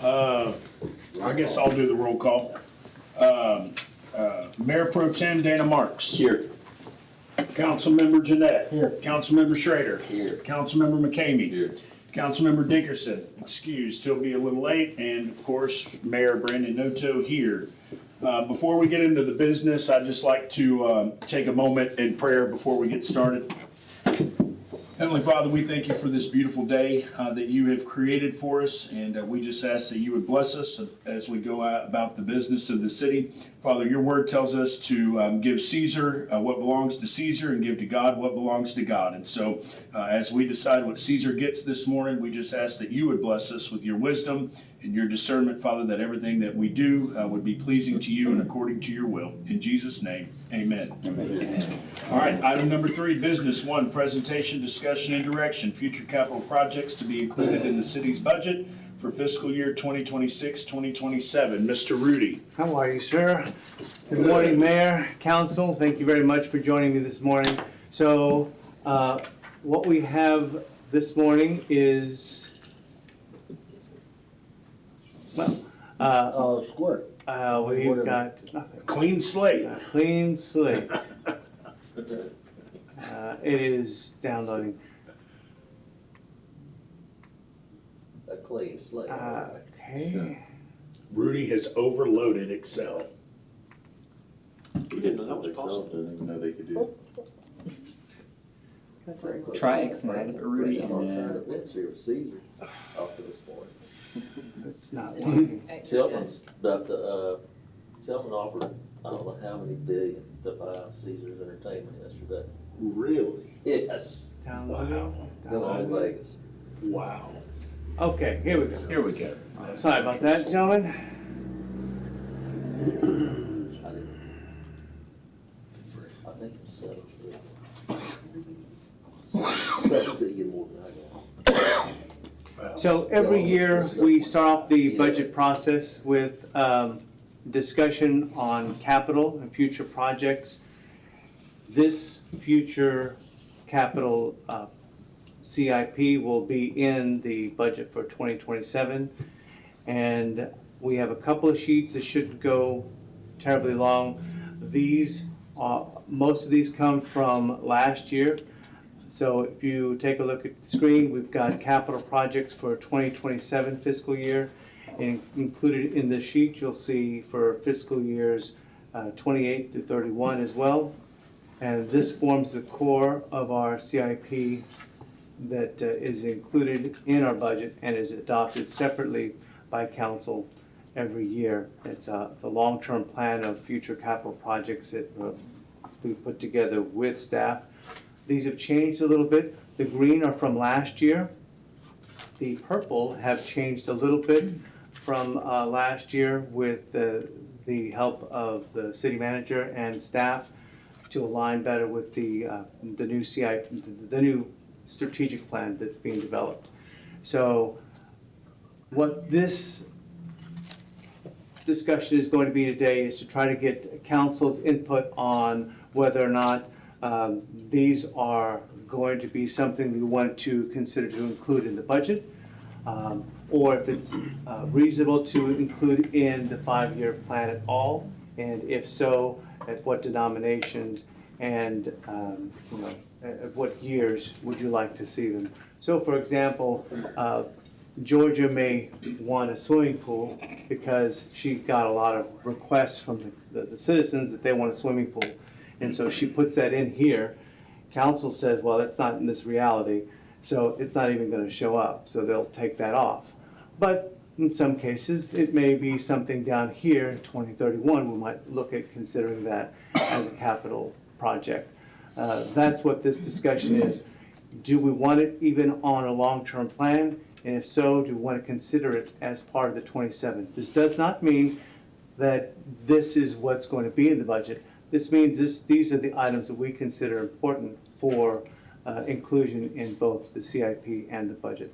I guess I'll do the roll call. Mayor Pro Tem Dana Marks. Here. Councilmember Jeanette. Here. Councilmember Schrader. Here. Councilmember McCamey. Here. Councilmember Dickerson, excused, he'll be a little late, and of course, Mayor Brandon Noto here. Before we get into the business, I'd just like to take a moment in prayer before we get started. Heavenly Father, we thank you for this beautiful day that you have created for us, and we just ask that you would bless us as we go out about the business of the city. Father, your word tells us to give Caesar what belongs to Caesar and give to God what belongs to God. And so as we decide what Caesar gets this morning, we just ask that you would bless us with your wisdom and your discernment, Father, that everything that we do would be pleasing to you and according to your will. In Jesus' name, amen. Amen. All right, item number 3, business 1, presentation, discussion, and direction. Future capital projects to be included in the city's budget for fiscal year 2026-2027. Mr. Rudy. How are you, sir? Good morning, Mayor, Council. Thank you very much for joining me this morning. So, what we have this morning is, well, Squirt. we've got nothing. Clean slate. A clean slate. It is downloading. A clean slate. Okay. Rudy has overloaded Excel. We didn't know that was possible. Didn't even know they could do Try X and add Rudy and Let's hear Caesar off to this point. It's not working. Tillman's about to, Tillman offered, I don't know how many billion to buy Caesar's Entertainment yesterday. Really? Yes. Downloading. Go on Vegas. Wow. Okay, here we go. Here we go. Sorry about that, gentlemen. I think it's 7 billion. 7 billion more than I got. So every year, we start off the budget process with discussion on capital and future projects. This future capital CIP will be in the budget for 2027. And we have a couple of sheets that shouldn't go terribly long. These, most of these come from last year. So if you take a look at the screen, we've got capital projects for 2027 fiscal year. And included in the sheet, you'll see for fiscal years 28 to 31 as well. And this forms the core of our CIP that is included in our budget and is adopted separately by council every year. It's the long-term plan of future capital projects that we put together with staff. These have changed a little bit. The green are from last year. The purple have changed a little bit from last year with the help of the city manager and staff to align better with the new CIP, the new strategic plan that's being developed. So what this discussion is going to be today is to try to get council's input on whether or not these are going to be something we want to consider to include in the budget, or if it's reasonable to include in the 5-year plan at all, and if so, at what denominations and at what years would you like to see them. So for example, Georgia may want a swimming pool because she got a lot of requests from the citizens that they want a swimming pool. And so she puts that in here. Council says, well, that's not in this reality, so it's not even going to show up. So they'll take that off. But in some cases, it may be something down here in 2031. We might look at considering that as a capital project. That's what this discussion is. Do we want it even on a long-term plan? And if so, do we want to consider it as part of the 27? This does not mean that this is what's going to be in the budget. This means these are the items that we consider important for inclusion in both the CIP and the budget.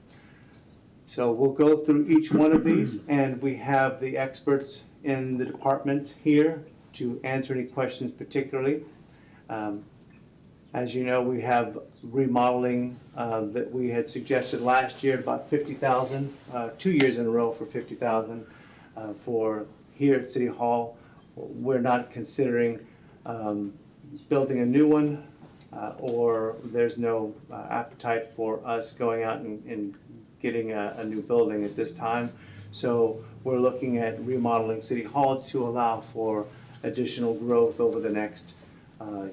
So we'll go through each one of these, and we have the experts in the departments here to answer any questions particularly. As you know, we have remodeling that we had suggested last year, about 50,000, 2 years in a row for 50,000 for here at City Hall. We're not considering building a new one, or there's no appetite for us going out and getting a new building at this time. So we're looking at remodeling City Hall to allow for additional growth over the next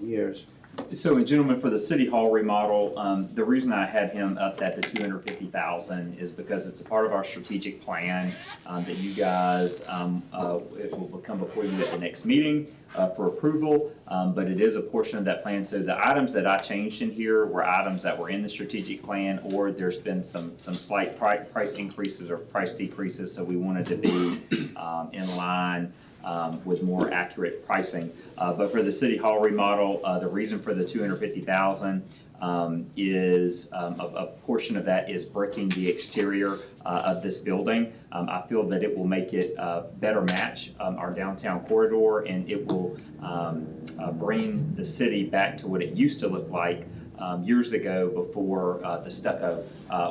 years. So, gentlemen, for the city hall remodel, the reason I had him up at the 250,000 is because it's a part of our strategic plan that you guys, it will come before you at the next meeting for approval, but it is a portion of that plan. So the items that I changed in here were items that were in the strategic plan, or there's been some slight price increases or price decreases, so we wanted to be in line with more accurate pricing. But for the city hall remodel, the reason for the 250,000 is a portion of that is bricking the exterior of this building. I feel that it will make it better match our downtown corridor, and it will bring the city back to what it used to look like years ago before the stucco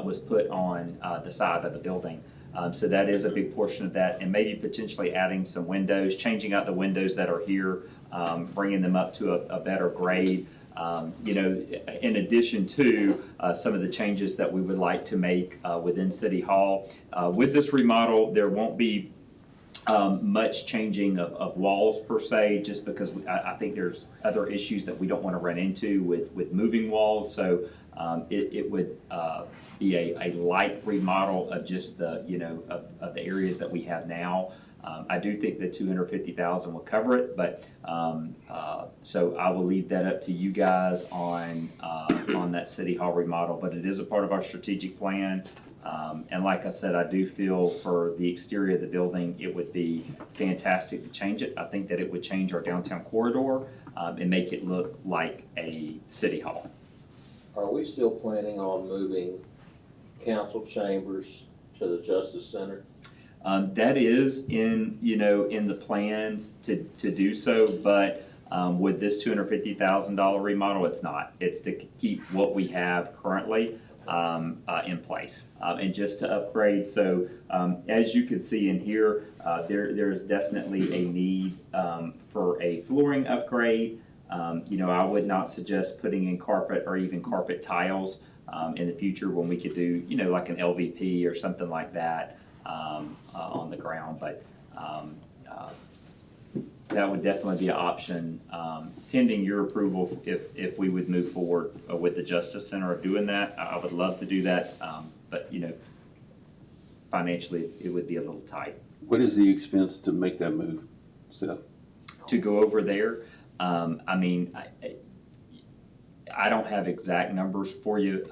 was put on the side of the building. So that is a big portion of that, and maybe potentially adding some windows, changing out the windows that are here, bringing them up to a better grade. You know, in addition to some of the changes that we would like to make within City Hall. With this remodel, there won't be much changing of walls per se, just because I think there's other issues that we don't want to run into with moving walls. So it would be a light remodel of just the, you know, of the areas that we have now. I do think that 250,000 will cover it, but so I will leave that up to you guys on that City Hall remodel. But it is a part of our strategic plan, and like I said, I do feel for the exterior of the building, it would be fantastic to change it. I think that it would change our downtown corridor and make it look like a City Hall. Are we still planning on moving council chambers to the Justice Center? That is in the plans to do so, but with this $250,000 remodel, it's not. It's to keep what we have currently in place and just to upgrade. So as you can see in here, there is definitely a need for a flooring upgrade. I would not suggest putting in carpet or even carpet tiles in the future when we could do, like an LVP or something like that on the ground. But that would definitely be an option pending your approval if we would move forward with the Justice Center of doing that. I would love to do that, but financially it would be a little tight. What is the expense to make that move, Seth? To go over there, I mean, I don't have exact numbers for you,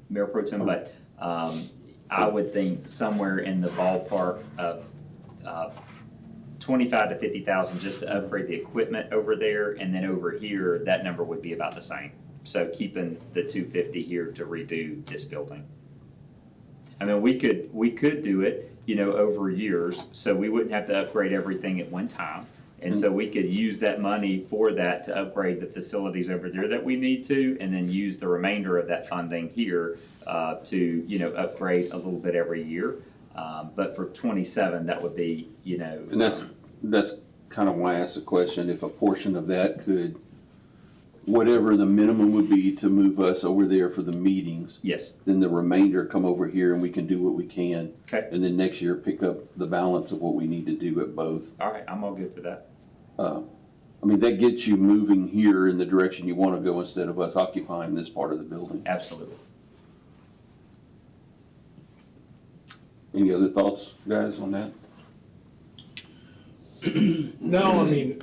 Mayor Pro Tem, but I would think somewhere in the ballpark of 25 to 50,000 just to upgrade the equipment over there, and then over here that number would be about the same. So keeping the 250 here to redo this building. I mean, we could do it, over years, so we wouldn't have to upgrade everything at one time. And so we could use that money for that to upgrade the facilities over there that we need to, and then use the remainder of that funding here to, upgrade a little bit every year. But for 27, that would be, And that's kind of why I asked the question, if a portion of that could, whatever the minimum would be to move us over there for the meetings, yes. then the remainder come over here and we can do what we can. Okay. And then next year pick up the balance of what we need to do at both. All right, I'm all good for that. That gets you moving here in the direction you want to go instead of us occupying this part of the building. Absolutely. Any other thoughts, guys, on that? No, I mean,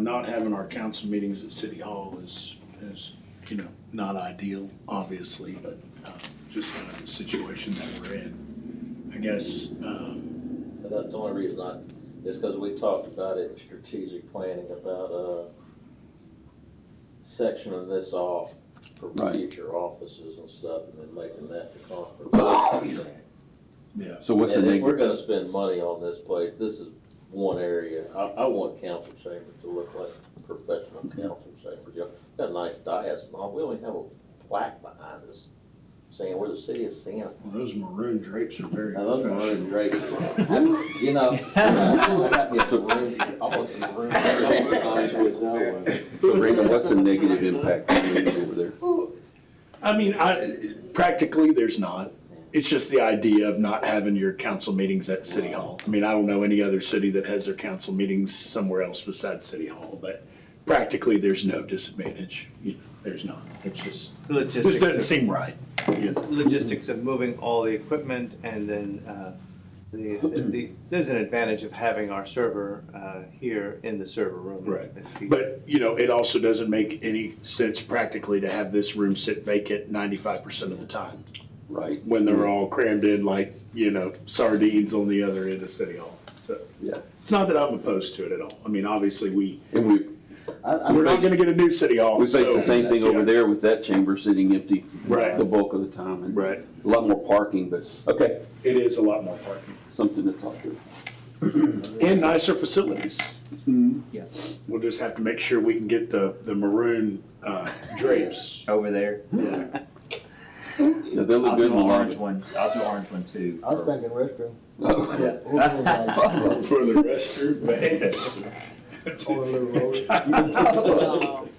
not having our council meetings at City Hall is not ideal, obviously, but just the situation that we're in. I guess, But that's the only reason is because we talked about it in strategic planning about sectioning this off for Right. future offices and stuff, and then making that the conference. yeah. So what's the And if name? we're gonna spend money on this place, this is one area. I want council chambers to look like professional council chambers. chambers, you know, got a nice dais and all, we only have a plaque behind us saying we're the city of Santa. Well, those maroon drapes are very Now, those professional. maroon drapes, you know, I got me a maroon, I want some maroon drapes. So Brandon, what's the negative impact of moving over there? I mean, practically, there's not. It's just the idea of not having your council meetings at City Hall. I mean, I don't know any other city that has their council meetings somewhere else besides City Hall, but practically, there's no disadvantage. There's not. It's just, this doesn't seem right. you know. Logistics of moving all the equipment, and then there's an advantage of having our server here in the server room. Right. But, it also doesn't make any sense practically to have this room sit vacant 95% of the time Right. when they're all crammed in like, sardines on the other end of City Hall. So Yeah. it's not that I'm opposed to it at all. I mean, obviously, And we're not gonna get a new City Hall. we face so- the same thing over Yeah. there with that chamber sitting empty Right. the bulk of the time. And Right. A lot more parking, but, okay, It is a lot more parking something to talk to. and nicer facilities. Yeah, We'll just have to make sure we can get the maroon drapes. over there. Yeah. Yeah, they look I'll good do in the orange lobby. one, I'll do orange one too. I was thinking restroom. Yeah. For the restroom, man. On a little road.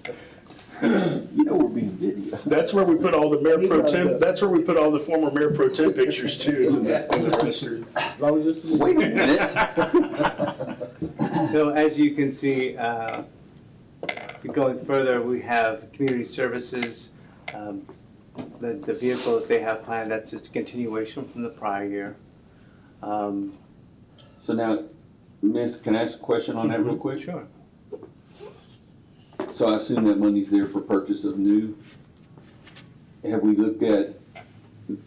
We're being video. That's where we put all the mayor pro tem, that's where we put all the former mayor pro tem pictures too, is in the restroom. As long as it's. Wait a minute. So as you can see, going further, we have community services. The vehicle that they have planned, that's just a continuation from the prior year. So now, Miss, can I ask a question on that real quick? Sure. So I assume that money's there for purchase of new. Have we looked at,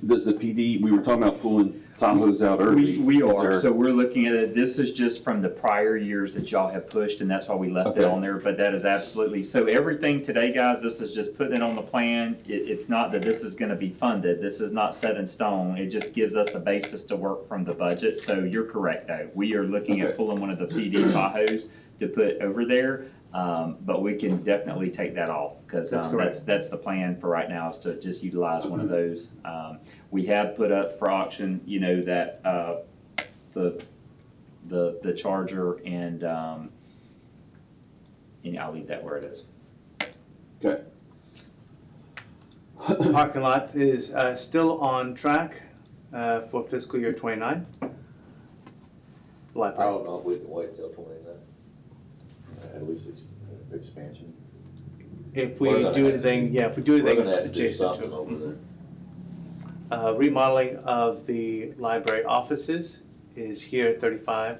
does the PD, we were talking about pulling Tahoes out early. We Is are, there- so we're looking at it, this is just from the prior years that y'all have pushed, and that's why we left it Okay. on there, but that is absolutely, so everything today, guys, this is just putting it on the plan. It's not that this is gonna be funded, this is not set in stone, it just gives us a basis to work from the budget, so you're correct though. We are looking at Okay. pulling one of the PD Tahoes to put over there, but we can definitely take that off, cause That's correct. that's the plan for right now, is to just utilize one of those. We have put up for auction, that, the Charger and I'll leave that where it is. Okay. Parking lot is still on track for fiscal year '29. I Library. don't know if we can wait till 29. At least expansion. If We're we gonna do have- anything, yeah, if we do We're anything gonna have to do adjacent to something over it. there. Remodeling of the library offices is here at 35.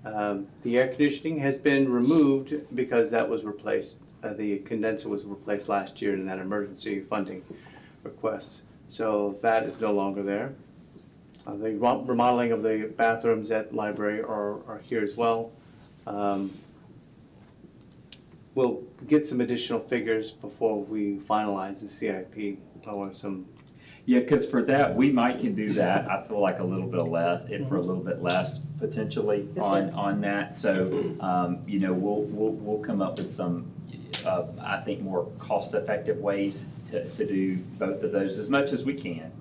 The air conditioning has been removed because that was replaced, the condenser was replaced last year in that emergency funding request. So that is no longer there. The remodeling of the bathrooms at library are here as well. We'll get some additional figures before we finalize the CIP, or some. Yeah, cause for that, we might can do that, I feel like a little bit less, for a little bit less potentially on that, so, we'll come up with some, I think, more cost-effective ways to do both of those as much as we can,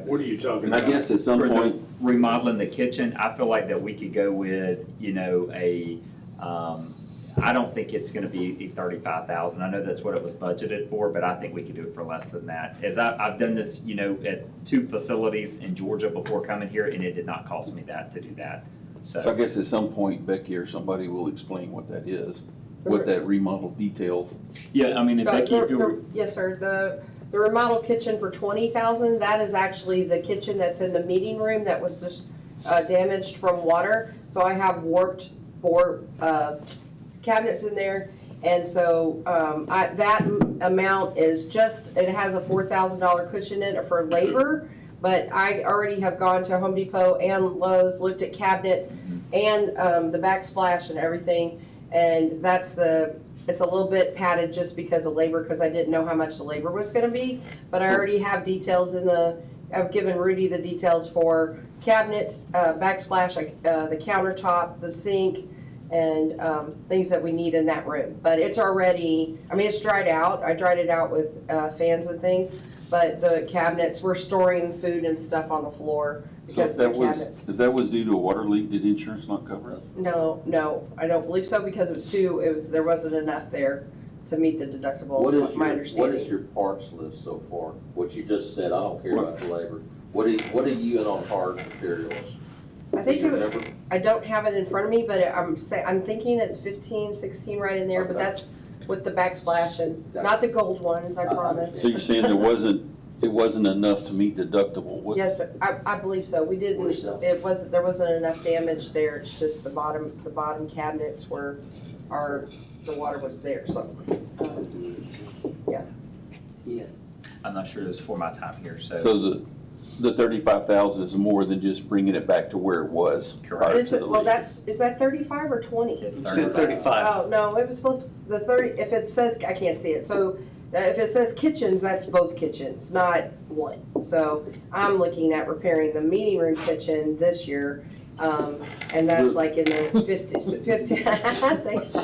What are you talking And I about? guess at some For the point, remodeling the kitchen, I feel like that we could go with, I don't think it's gonna be 35,000. I know that's what it was budgeted for, but I think we could do it for less than that. As I've done this, at 2 facilities in Georgia before coming here, and it did not cost me that to do that, so I so. guess at some point Becky or somebody will explain what that is, what that remodel details. Yeah, I mean, and Becky, if you were, Yes, sir, the remodel kitchen for 20,000, that is actually the kitchen that's in the meeting room that was just damaged from water. So I have warped board cabinets in there, and so that amount is just, it has a $4,000 cushion in it for labor, but I already have gone to Home Depot and Lowe's, looked at cabinet and the backsplash and everything, and it's a little bit padded just because of labor, because I didn't know how much the labor was gonna be, but I already have details I've given Rudy the details for cabinets, backsplash, the countertop, the sink, and things that we need in that room. But it's already, I mean, it's dried out. I dried it out with fans and things, but the cabinets, we're storing food and stuff on the floor So because the cabinets. if that was due to a water leak, did insurance not cover it? No, I don't believe so because there wasn't enough there to meet the deductibles, What is my your, understanding. what is your parts list so far? What you just said, I don't care about the labor. What are you in on hard materials? I think Do you it would, remember? I don't have it in front of me, but I'm thinking it's 15, 16 right in there, but Okay. that's with the backsplash and, Gotcha. not the gold ones, I promise. So you're saying it wasn't enough to meet deductible? What- Yes, sir. I believe so. We didn't, Where's that? there wasn't enough damage there. It's just the bottom cabinets were, the water was there, so. Yeah. Yeah. I'm not sure it's for my time here, so. So the 35,000 is more than just bringing it back to where it was prior Is to it, the well, leak? is that 35 or 20? It's It says 35. Oh, no, it was supposed, the 30, if it says, I can't see it, so if it says kitchens, that's both kitchens, not one. So I'm looking at repairing the meeting room kitchen this year, and that's like in the 50, thanks.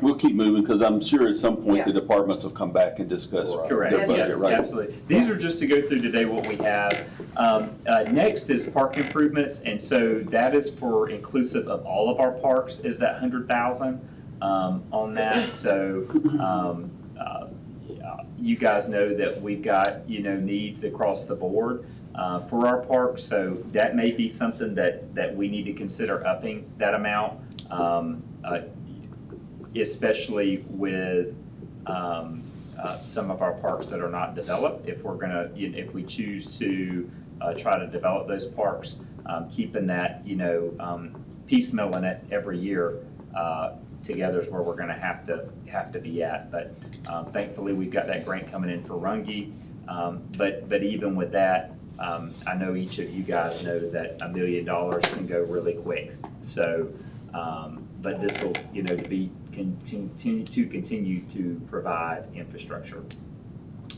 We'll keep moving, because I'm sure at some point the Yeah. departments will come back and discuss their Correct, Yes, yeah, budget, right? absolutely. These are just to go through today what we have. Next is park improvements, and so that is for inclusive of all of our parks, is that 100,000 on that. So you guys know that we've got, needs across the board for our parks, so that may be something that we need to consider upping that amount, especially with some of our parks that are not developed. If we're gonna, if we choose to try to develop those parks, keeping that, piecemealing it every year together is where we're gonna have to be at. But thankfully, we've got that grant coming in for Runge. But even with that, I know each of you guys know that $1 million can go really quick. So, but this will, continue to provide infrastructure.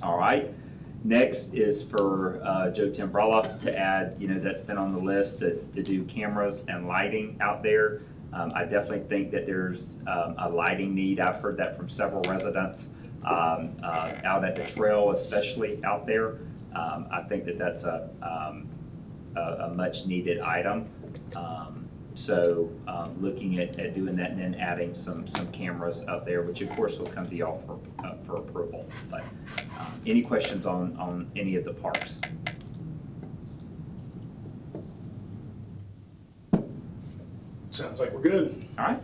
All right. Next is for Joe Timbrella to add, that's been on the list to do cameras and lighting out there. I definitely think that there's a lighting need. I've heard that from several residents out at the trail, especially out there. I think that that's a much needed item. So looking at doing that and then adding some cameras up there, which of course will come to y'all for approval. But any questions on any of the parks? Sounds like we're good. All right.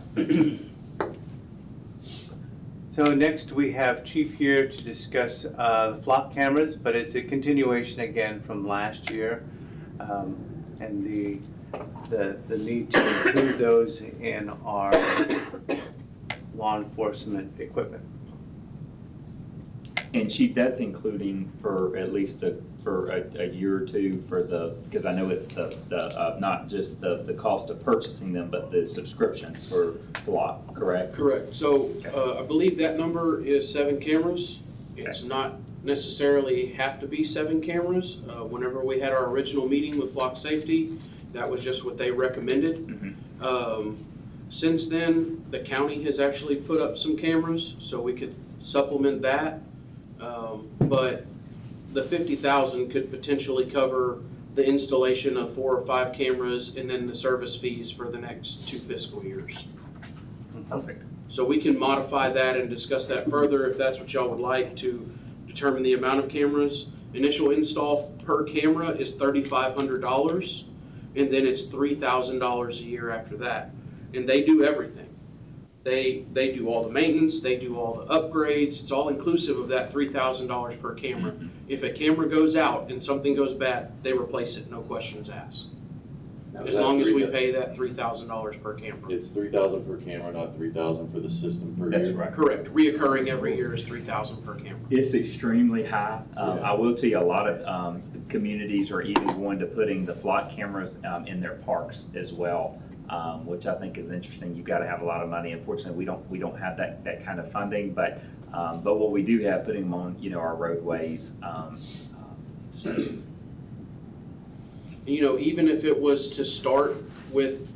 So next we have Chief here to discuss the flock cameras, but it's a continuation again from last year. And the need to include those in our law enforcement equipment. And Chief, that's including for at least for a year or two for because I know it's the not just the cost of purchasing them, but the subscription for Flock, correct? Correct. So I believe that number is 7 cameras. It's not necessarily have to be 7 cameras. Whenever we had our original meeting with Flock Safety, that was just what they recommended. Since then, the county has actually put up some cameras, so we could supplement that. But the 50,000 could potentially cover the installation of 4 or 5 cameras and then the service fees for the next 2 fiscal years. Perfect. So we can modify that and discuss that further if that's what y'all would like to determine the amount of cameras. Initial install per camera is $3,500, and then it's $3,000 a year after that. And they do everything. They do all the maintenance, they do all the upgrades, it's all inclusive of that $3,000 per camera. If a camera goes out and something goes bad, they replace it, no questions asked. As long as we pay that $3,000 per camera. It's 3,000 per camera, not 3,000 for the system per year. That's right. Correct, reoccurring every year is $3,000 per camera. It's extremely high. I will tell you, a lot of communities are even going to putting the Flock cameras in their parks as well, which I think is interesting. You've got to have a lot of money. Unfortunately, we don't have that kind of funding, but what we do have, putting them on our roadways. So Even if it was to start with,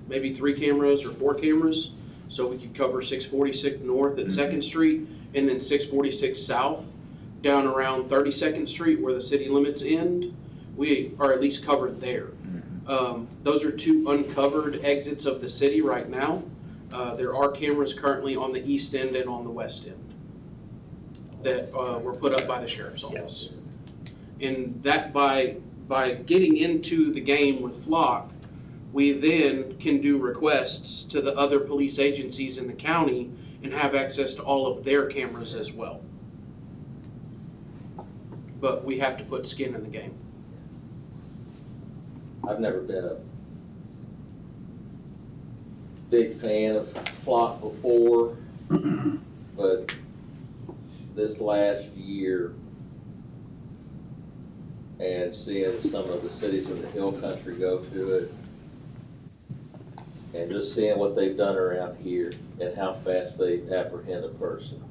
maybe 3 cameras or 4 cameras. So we could cover 646 North at 2nd Street and then 646 South down around 32nd Street where the city limits end. We are at least covered there. Those are 2 uncovered exits of the city right now. There are cameras currently on the east end and on the west end that were put up by the sheriff's office. And that by getting into the game with Flock, we then can do requests to the other police agencies in the county and have access to all of their cameras as well. But we have to put skin in the game. I've never been a big fan of Flock before, but this last year and seeing some of the cities in the hill country go to it and just seeing what they've done around here and how fast they apprehend a person.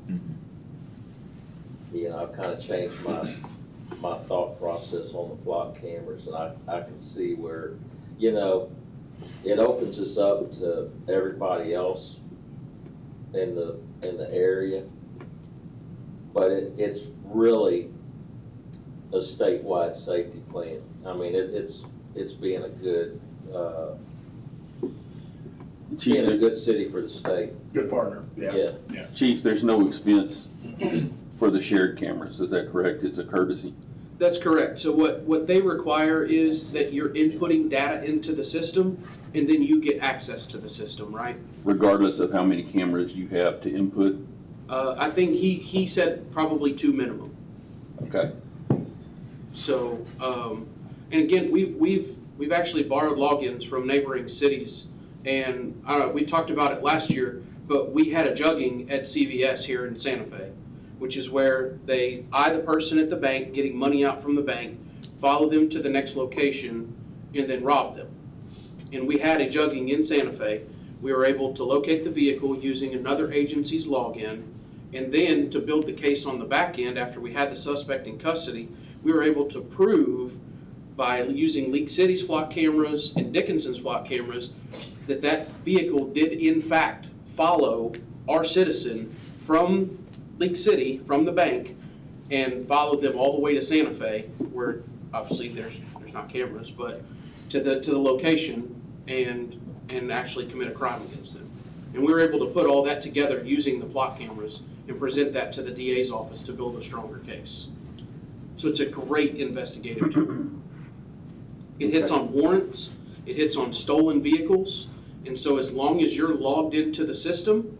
I've kind of changed my thought process on the Flock cameras, and I can see where, it opens us up to everybody else in the area, but it's really a statewide safety plan. I mean, it's being a good, it's being a good city for the state. Good partner, yeah. Chief, there's no expense for the shared cameras, is that correct? It's a courtesy? That's correct. So what they require is that you're inputting data into the system and then you get access to the system, right? Regardless of how many cameras you have to input? I think he said probably 2 minimum. Okay. So, and again, we've actually borrowed logins from neighboring cities, and we talked about it last year, but we had a jugging at CVS here in Santa Fe, which is where they eye the person at the bank getting money out from the bank, follow them to the next location, and then rob them. And we had a jugging in Santa Fe. We were able to locate the vehicle using another agency's login, and then to build the case on the back end after we had the suspect in custody, we were able to prove by using League City's Flock cameras and Dickinson's Flock cameras that that vehicle did in fact follow our citizen from League City, from the bank, and followed them all the way to Santa Fe, where obviously there's not cameras, but to the location and actually commit a crime against them. And we were able to put all that together using the Flock cameras and present that to the DA's office to build a stronger case. So it's a great investigative tool. It hits on warrants, it hits on stolen vehicles, and so as long as you're logged into the system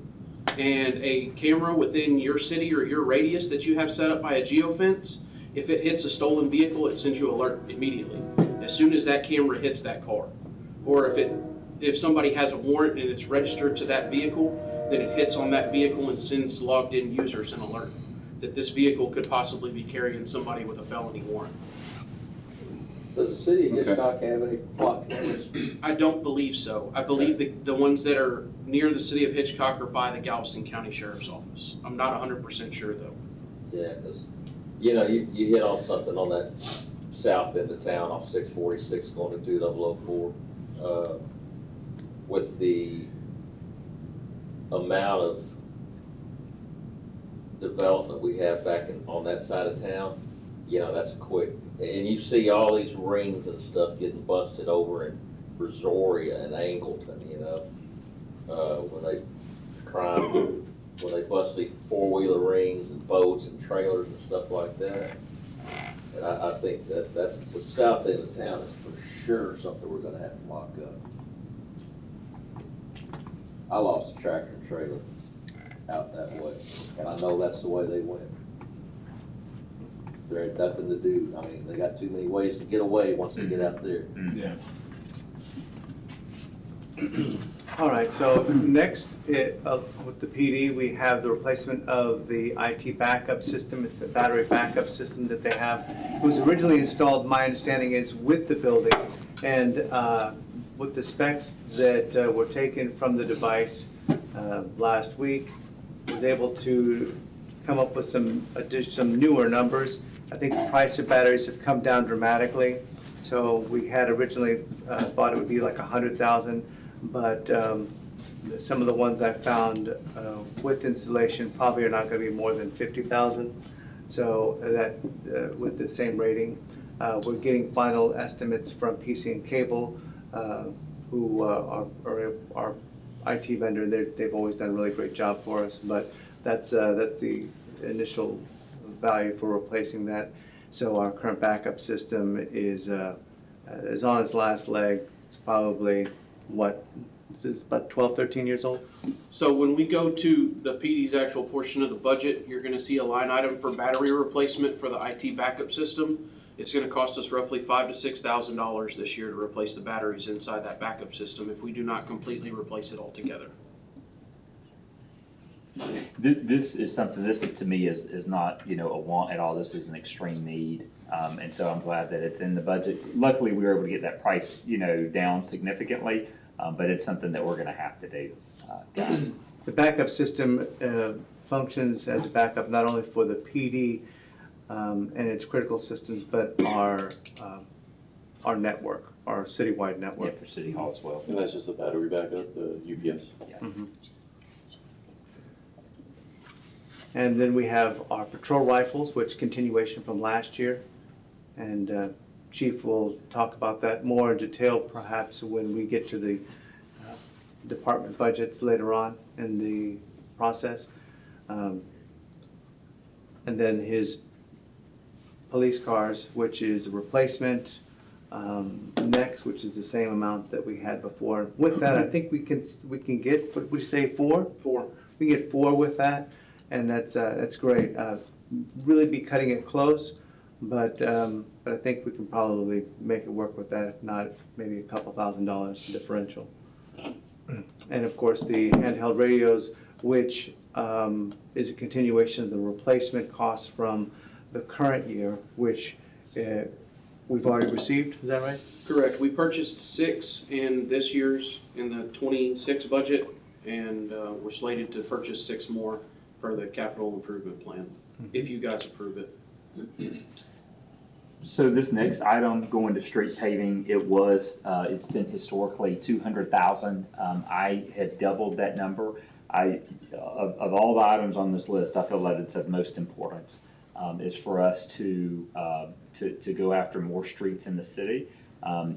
and a camera within your city or your radius that you have set up by a geofence, if it hits a stolen vehicle, it sends you alert immediately, as soon as that camera hits that car. Or if somebody has a warrant and it's registered to that vehicle, then it hits on that vehicle and sends logged in users an alert that this vehicle could possibly be carrying somebody with a felony warrant. Does the city of Hitchcock have any Flock cameras? I don't believe so. I believe the ones that are near the city of Hitchcock are by the Galveston County Sheriff's Office. I'm not 100% sure though. Yeah, because, you hit on something on that south end of town off 646 going to 2004. With the amount of development we have back on that side of town, that's quick. And you see all these rings and stuff getting busted over in Brazoria and Angleton, when they bust these 4-wheeler rings and boats and trailers and stuff like that. And I think that's the south end of town is for sure something we're gonna have to lock up. I lost a tractor and trailer out that way, and I know that's the way they went. There ain't nothing to do. I mean, they got too many ways to get away once they get out there. Yeah. All right, so next, with the PD, we have the replacement of the IT backup system. It's a battery backup system that they have. It was originally installed, my understanding is, with the building. And with the specs that were taken from the device last week, was able to come up with some newer numbers. I think the price of batteries have come down dramatically. So we had originally thought it would be like 100,000, but some of the ones I found with installation probably are not going to be more than 50,000. So that with the same rating, we're getting final estimates from PC and Cable, who are our IT vendor. They've always done a really great job for us, but that's the initial value for replacing that. So our current backup system is on its last leg. It's probably, this is about 12, 13 years old? So when we go to the PD's actual portion of the budget, you're gonna see a line item for battery replacement for the IT backup system. It's gonna cost us roughly $5,000 to $6,000 this year to replace the batteries inside that backup system if we do not completely replace it altogether. This is something, this to me is not, a want at all, this is an extreme need. And so I'm glad that it's in the budget. Luckily, we were able to get that price, down significantly, but it's something that we're gonna have to do, guys. The backup system functions as a backup not only for the PD and its critical systems, but our network, our citywide Yeah, network. for City Hall as well. And that's just the battery backup, the UPS. And then we have our patrol rifles, which continuation from last year. And Chief will talk about that more in detail perhaps when we get to the department budgets later on in the process. And then his police cars, which is a replacement, next, which is the same amount that we had before. With that, I think we can get, what we say, 4? 4. We get 4 with that, and that's great. Really be cutting it close, but I think we can probably make it work with that. If not, maybe a couple $1,000s differential. And of course, the handheld radios, which is a continuation of the replacement costs from the current year, which we've already received. Is that right? Correct. We purchased 6 in this year's, in the 26 budget, and we're slated to purchase 6 more for the capital improvement plan, if you guys approve it. So this next item, going to street paving, it's been historically 200,000. I had doubled that number. Of all the items on this list, I feel that it's of most importance, is for us to go after more streets in the city.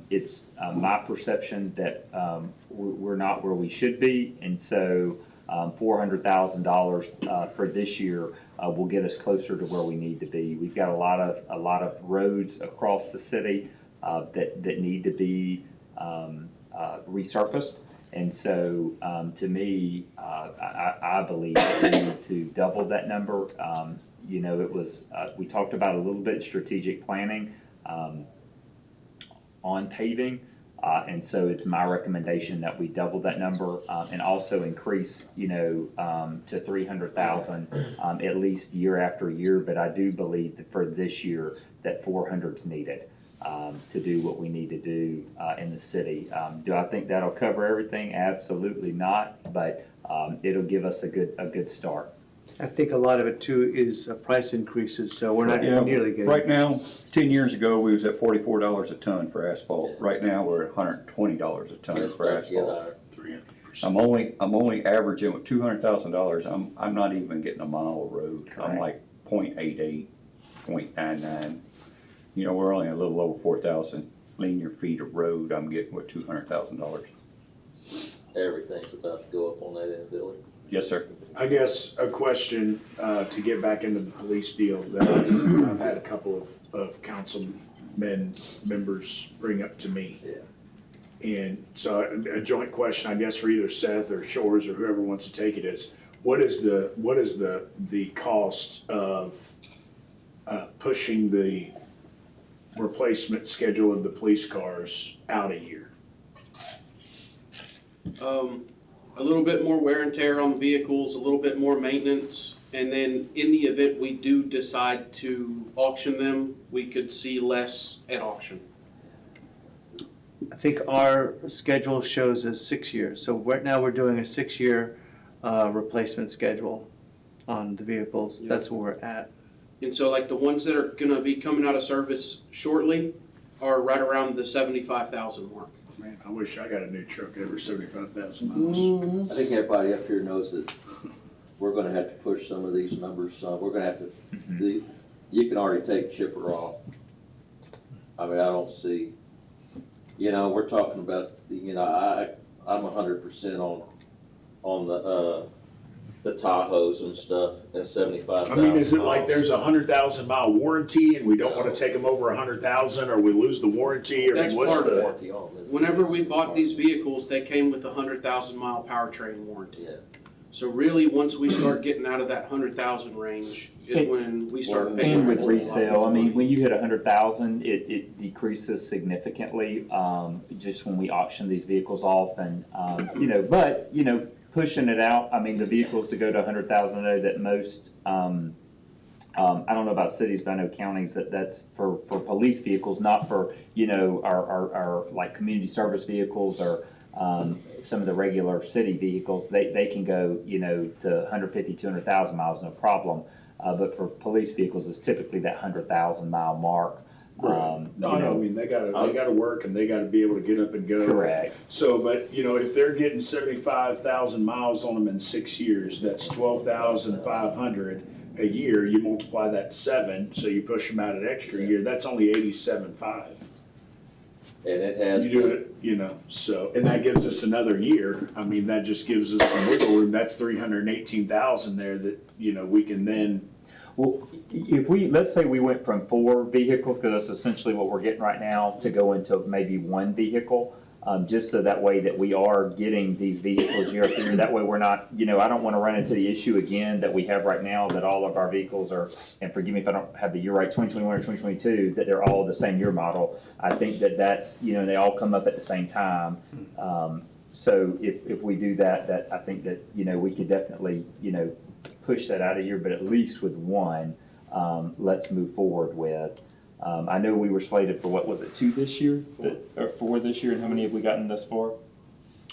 It's my perception that we're not where we should be, and so $400,000 for this year will get us closer to where we need to be. We've got a lot of roads across the city that need to be resurfaced, and so to me, I believe that we need to double that number. It was we talked about a little bit strategic planning on paving. And so it's my recommendation that we double that number and also increase, to 300,000 at least year after year. But I do believe that for this year that 400's needed to do what we need to do in the city. Do I think that'll cover everything? Absolutely not. But it'll give us a good start. I think a lot of it too is price increases, so we're not Yeah, nearly getting. Right now, 10 years ago, we was at $44 a ton for asphalt. Right now, we're at $120 a ton for asphalt. 300%. I'm only averaging with $200,000. I'm not even getting a mile of road. I'm like 0.88, 0.99. We're only a little over 4,000 linear feet of road I'm getting with $200,000. Everything's about to go up on that end, Billy. Yes, sir. I guess a question to get back into the police deal that I've had a couple of members bring up to me. Yeah. And so a joint question, I guess, for either Seth or Shores or whoever wants to take it is, what is the cost of pushing the replacement schedule of the police cars out a year? A little bit more wear and tear on the vehicles, a little bit more maintenance, and then in the event we do decide to auction them, we could see less at auction. I think our schedule shows us 6 years, so right now we're doing a 6-year replacement schedule on the vehicles. That's where we're at. And so like the ones that are gonna be coming out of service shortly are right around the 75,000 mark. Man, I wish I got a new truck over 75,000 miles. I think everybody up here knows that we're gonna have to push some of these numbers, we're gonna have to, you can already take chipper off. I mean, I don't see, we're talking about, I'm 100% on the Tahoes and stuff, and 75,000 I mean, is it like miles. there's a 100,000 mile warranty and we don't wanna take them over 100,000 or we lose the warranty or That's what's part of the? Warranty on them. Whenever we bought these vehicles, they came with a 100,000 mile powertrain warranty. Yeah. So really, once we start getting out of that 100,000 range is when we start paying. And with for it. resale, I mean, when you hit 100,000, it decreases significantly, just when we auction these vehicles off and, pushing it out, I mean, the vehicles to go to 100,000, I know that most, I don't know about cities, but I know counties that's for police vehicles, not for, our like community service vehicles or, some of the regular city vehicles, they can go, to 150, 200,000 miles, no problem. But for police vehicles, it's typically that 100,000 mile mark. No, I mean, they gotta work and they gotta be able to get up and go. Correct. So, but, if they're getting 75,000 miles on them in 6 years, that's 12,500 a year. You multiply that 7, so you push them out an extra year, that's only 87.5. And it has. You do it, so, and that gives us another year. I mean, that just gives us some wiggle room. That's 318,000 there that, we can then, Well, if let's say we went from 4 vehicles, because that's essentially what we're getting right now, to go into maybe 1 vehicle, just so that way that we are getting these vehicles year after year. That way we're not, I don't want to run into the issue again that we have right now, that all of our vehicles are, and forgive me if I don't have the year right, 2021 or 2022, that they're all the same year model. I think that's, they all come up at the same time. So if we do that I think that, we could definitely, push that out of here, but at least with 1, let's move forward with. I know we were slated for, what was it, 2 this year? Or 4 this year, and how many have we gotten thus far?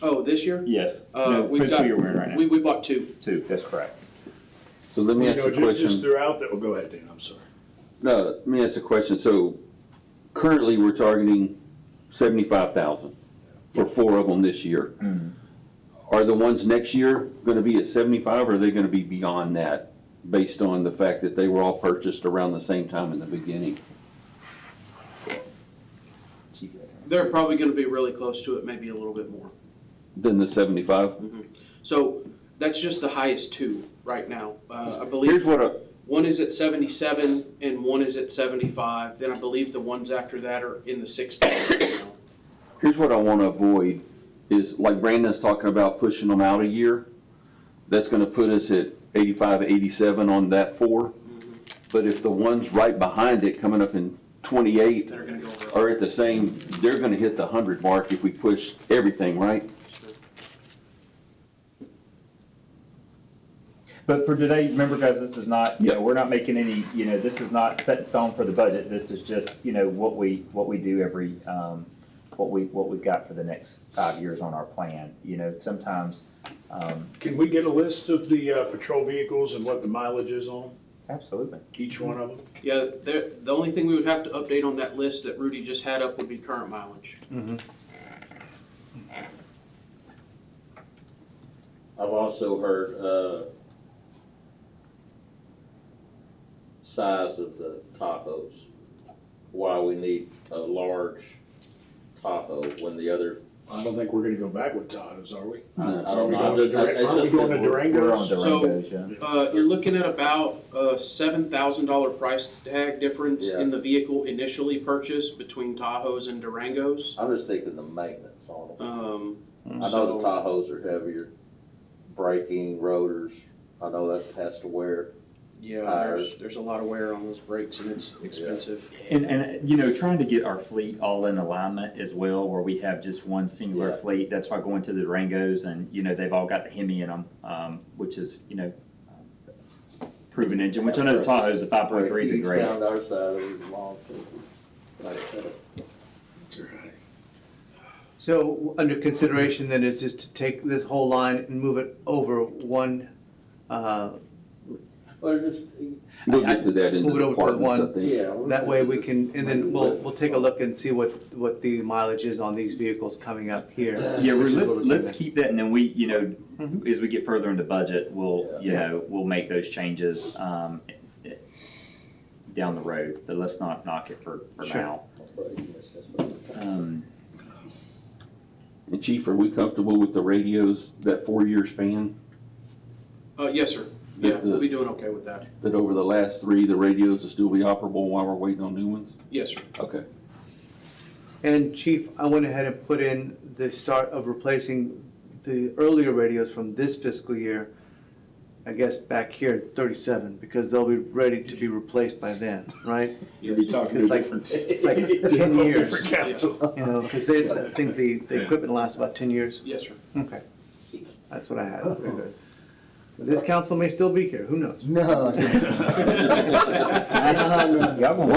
Oh, this year? Yes. No, we've fiscal got- year we're in right now. We bought 2. 2, that's correct. So let me ask you a just question. throughout that, well, go ahead, Dan, I'm sorry. No, let me ask a question. So currently, we're targeting 75,000 for 4 of them this year. Are the ones next year gonna be at 75, or are they gonna be beyond that, based on the fact that they were all purchased around the same time in the beginning? They're probably gonna be really close to it, maybe a little bit more. Than the 75? So that's just the highest 2 right now. I Here's believe what one is at 77 and one is at 75. Then I believe the ones after that are in the 60s right now. here's what I wanna avoid, is like Brandon's talking about pushing them out a year. That's gonna put us at 85, 87 on that 4. But if the ones right behind it, coming up in 28, That are gonna go over. are at the same, they're gonna hit the 100 mark if we push everything, right? But for today, remember guys, this is not, we're not making any, this is not set in stone for the budget. This is just, what we do every, what we've got for the next 5 years on our plan. Sometimes, Can we get a list of the patrol vehicles and what the mileage is on them, absolutely. each one of them? Yeah, the only thing we would have to update on that list that Rudy just had up would be current mileage. I've also heard, size of the Tahoes, why we need a large Tahoe when the other, I don't think we're gonna go back with Tahoes, are we? I Are don't we know. going to It's just the been- We're on Durangos? Durangos, yeah. You're looking at about a $7,000 price tag difference Yeah. in the vehicle initially purchased between Tahoes and Durangos. I'm just thinking the maintenance on them. I know So- the Tahoes are heavier, braking, rotors, I know that has to wear. Yeah, there's a lot of wear on those brakes and it's expensive. And trying to get our fleet all in alignment as well, where we have just one singular Yeah. fleet. That's why going to the Durangos and, they've all got the Hemi in them, which is, proven engine, which I know the Tahoe's, the 5.3 is a great. Down our side of the long like that. That's right. So under consideration then is just to take this whole line and move it over one Or just, We'll get to that in Move it the over to the departments, I one. think. yeah. That way we can, and then we'll take a look and see what the mileage is on these vehicles coming up here. Yeah, Which is what we're let's doing. keep that, and then we, Mhm. as we get further into budget, we'll, Yeah. we'll make those changes, down the road, but let's not knock it for Sure. now. Um, And Chief, are we comfortable with the radios, that 4-year span? Yes, sir. Yeah, we'll be doing okay with that. That over the last 3, the radios will still be operable while we're waiting on new ones? Yes, sir. Okay. And Chief, I went ahead and put in the start of replacing the earlier radios from this fiscal year, I guess back here in 37, because they'll be ready to be replaced by then, right? You'll be talking to It's a like, different, it's like 10 years, different council. you know, because I think the equipment lasts about 10 years. Yes, sir. Okay, that's what I had, very good. This council may still be here, who knows? No. One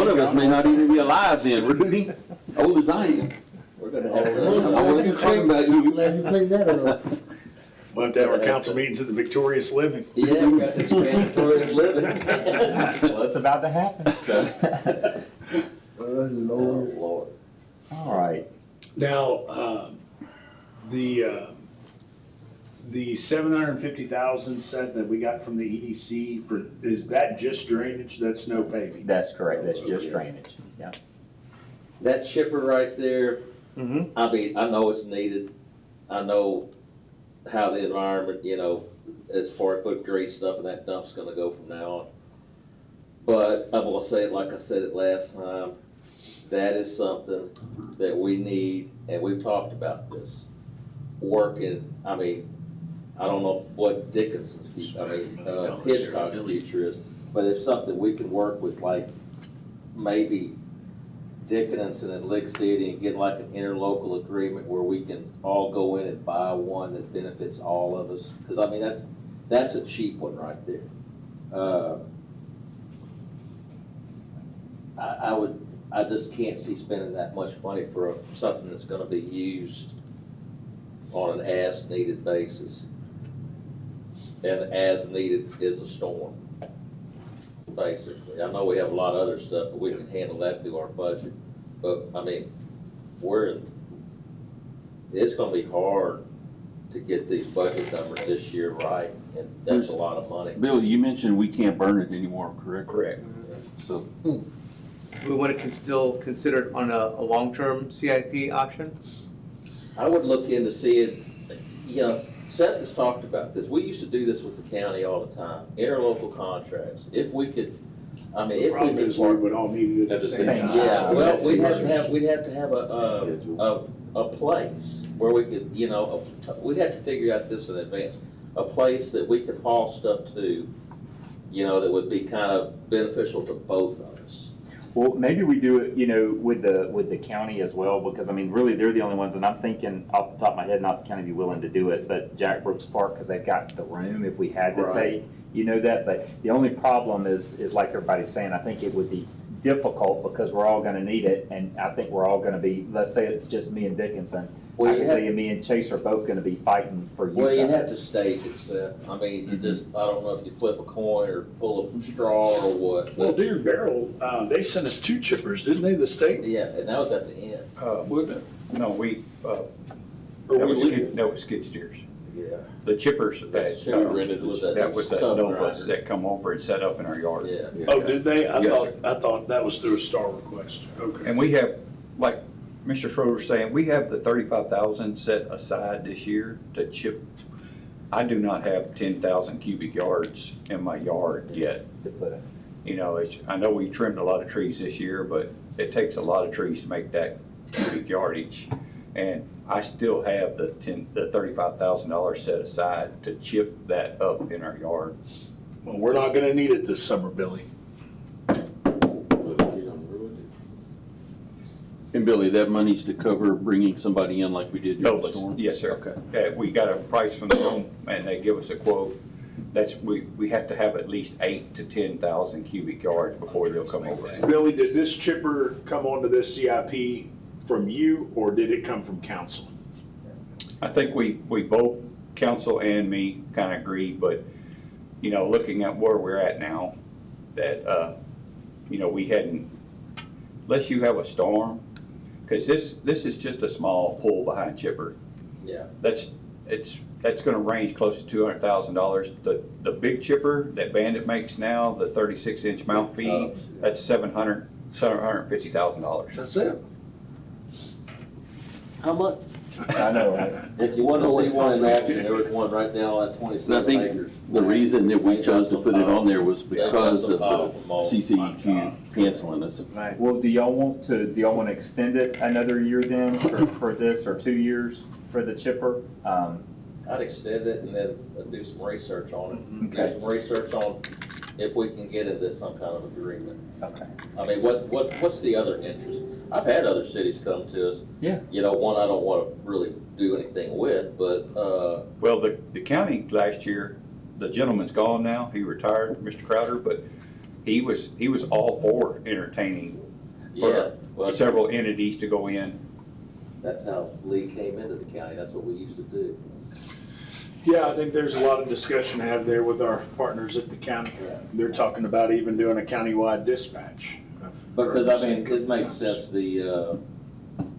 of us may not even be alive then, Rudy, old as I am. We're gonna have I wasn't talking about you. Glad you cleaned that up. We'll have to have our council meetings at the Victorious Living. Yeah, we got this mandatory living. Well, it's about to happen, so. Oh, Lord. Lord. All right. Now, the 750,000 set that we got from the EDC for, is that just drainage? That's no paving? That's correct, that's just drainage, yeah. That chipper right there, Mm-hmm. I mean, I know it's needed. I know how the environment, as far as putting great stuff in that dump's gonna go from now on. But I'm gonna say it like I said it last time, that is something that we need, and we've talked about this. Working, I mean, I don't know what Dickinson's Hitchcock's future is, but it's something we can work with, like maybe Dickinson and Lick City and get like an interlocal agreement where we can all go in and buy one that benefits all of us. Cause I mean, that's a cheap one right there. I just can't see spending that much money for something that's gonna be used on an as-needed basis. And as needed is a storm, basically. I know we have a lot of other stuff, but we can handle that through our budget. But, I mean, it's gonna be hard to get these budget numbers this year right, and that's a lot of money. Bill, you mentioned we can't burn it anymore, correct? Correct. So, We want to still consider it on a long-term CIP option? I would look into seeing, Seth has talked about this. We used to do this with the county all the time, interlocal contracts. If we could, I mean, The if we problem could is we work. would all need it at the same time. Yeah, So well, that's we'd the have to issue. have a place where we could, we'd have to figure out this in advance. A place that we could haul stuff to, that would be kind of beneficial to both of us. Well, maybe we do it, with the county as well, because I mean, really, they're the only ones, and I'm thinking off the top of my head, not the county be willing to do it, but Jack Brooks Park, because they've got the room if we had to Right. take, that, but the only problem is like everybody's saying, I think it would be difficult because we're all gonna need it, and I think we're all gonna be, let's say it's just me and Dickinson. Well, I you can have- tell you, me and Chase are both gonna be fighting for use Well, you of have it. to stage it, Seth. I mean, you just, I don't know if you flip a coin or pull a straw or what, Well, but, Deer Barrel, they sent us 2 chippers, didn't they, the state? yeah, and that was at the end. Wouldn't it? No, Or that we was leave skid, that was skid steers. Yeah. The chippers That's that, true. Rented that the was the tub Novas grinder. that come over and set up in our yard. Yeah. Oh, did they? Yes, I thought that was through a star request. Okay. And we have, like Mr. Schroeder's saying, we have the 35,000 set aside this year to chip. I do not have 10,000 cubic yards in my yard yet. To put it. I know we trimmed a lot of trees this year, but it takes a lot of trees to make that cubic yardage. And I still have the $35,000 set aside to chip that up in our yard. Well, we're not gonna need it this summer, Billy. and Billy, that money's to cover bringing somebody in like we did during the Novus, storm? yes, sir. Okay. We got a price from them and they give us a quote. We have to have at least 8,000 to 10,000 cubic yards before they'll come over. Billy, did this chipper come onto this CIP from you, or did it come from council? I think we both, council and me, kind of agreed, but you know, looking at where we're at now, that, you know, we hadn't, unless you have a storm, because this is just a small pull behind chipper. Yeah. That's gonna range close to $200,000. The big chipper that Bandit makes now, the 36-inch mouth feed, that's $750,000. That's it. How much? I know, right? If you wanna see one in action, there was one right now at So I 27 think acres. the reason that we chose to put it on there was because of the Oh, CCEQ canceling us. Right. Well, do y'all want to extend it another year then for this, or 2 years for the chipper? I'd extend it and then do some research on it. Do Okay. some research on if we can get into some kind of agreement. Okay. I mean, what's the other interest? I've had other cities come to us. Yeah. You know, one I don't wanna really do anything with, but, Well, the county last year, the gentleman's gone now, he retired, Mr. Crowder, but he was all for entertaining yeah, well, several entities to go in. that's how Lee came into the county. That's what we used to do. Yeah, I think there's a lot of discussion to have there with our partners at the county. They're talking about even doing a countywide dispatch. of Because, I mean, it makes times. sense, the,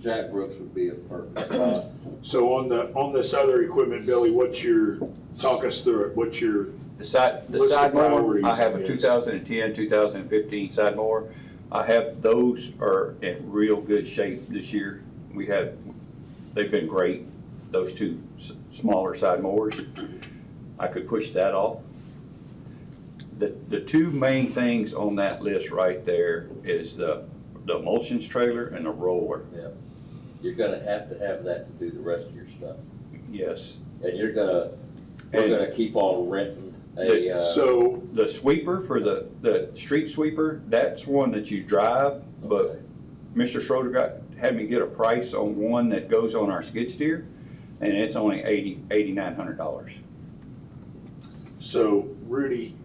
Jack Brooks would be a perfect spot. So on this other equipment, Billy, talk us through it, what's your, The side What's the mower, priorities, I have I a guess? 2010, 2015 side mower. I have, those are in real good shape this year. They've been great, those two smaller side mowers. I could push that off. The two main things on that list right there is the emulsions trailer and the roller. Yeah. You're gonna have to have that to do the rest of your stuff. Yes. And we're And- gonna keep on renting so, The sweeper for the street sweeper, that's one that you drive, but okay. Mr. Schroeder had me get a price on one that goes on our skid steer, and it's only $8,900. so Rudy,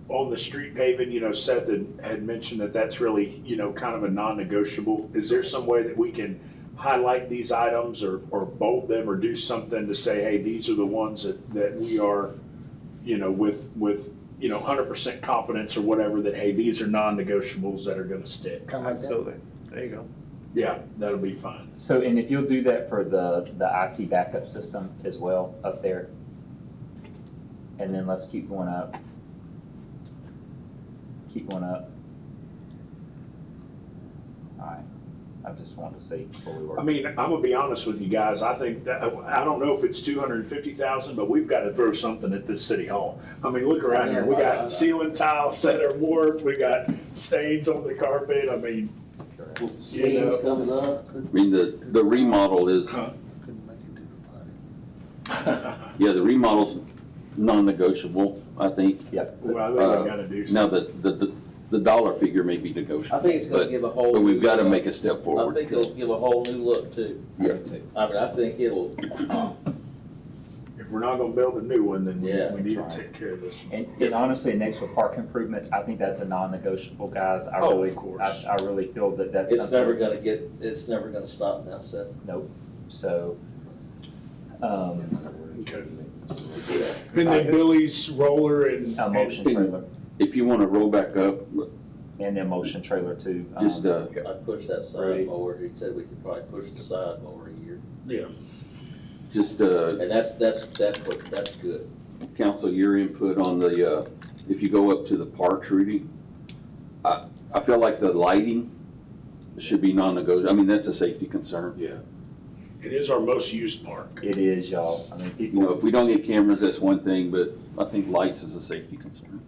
on the street paving, Seth had mentioned that that's really, kind of a non-negotiable. Is there some way that we can highlight these items or bold them or do something to say, hey, these are the ones that we are, with 100% confidence or whatever, that, hey, these are non-negotiables that are gonna stick? Kind of like that. Absolutely. There you go. Yeah, that'll be fine. So, and if you'll do that for the IT backup system as well up there. And then let's keep going up. Keep going up. Alright, I just wanted to see where we were. I mean, I'm gonna be honest with you guys, I think that, I don't know if it's 250,000, but we've gotta throw something at this city hall. I mean, look around here, we got ceiling tiles that are warped, we got stains on the carpet, I mean, Seams coming up. I mean, the remodel is, Couldn't make it to the party. yeah, the remodel's non-negotiable, I think. well, I think we gotta do Now, something. the dollar figure may be negotiable. I think it's gonna but- give a whole. But we've new gotta look. make a step I forward. think it'll give a whole new look too. Yeah. I mean, I think it'll, If we're not gonna build a new one, then Yeah, we need to that's right. take care of this one. And honestly, next with park improvements, I think that's a non-negotiable, guys. I Oh, really, of course. I really feel that that's it's something. never gonna stop now, Seth. Nope, so, Okay. And then Billy's roller and. a motion trailer, If you wanna roll back up, and then motion trailer too. just, I'd push that side Right. mower. He said we could probably push the side mower a year. Yeah. And that's good. council, your input on the, if you go up to the parks, Rudy, I feel like the lighting should be non-negotiable. I mean, that's a safety concern. Yeah. It is our most used park. It is, y'all, I mean, You people. know, if we don't get cameras, that's one thing, but I think lights is a safety concern.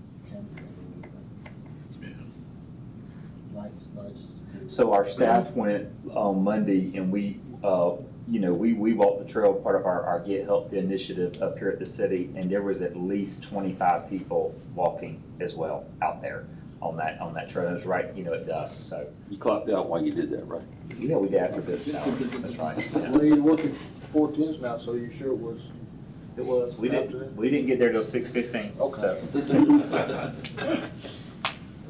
Nice. So our staff went on Monday and we walked the trail, part of our Get Healthy initiative up here at the city, and there was at least 25 people walking as well out there on that trail. It was right, at dusk, so, You clocked out while you did that, right? yeah, we did after business hour, that's right. Yeah. Well, you're working 4/10s now, so you sure it was. It was, we didn't get there till 6:15, Okay. so.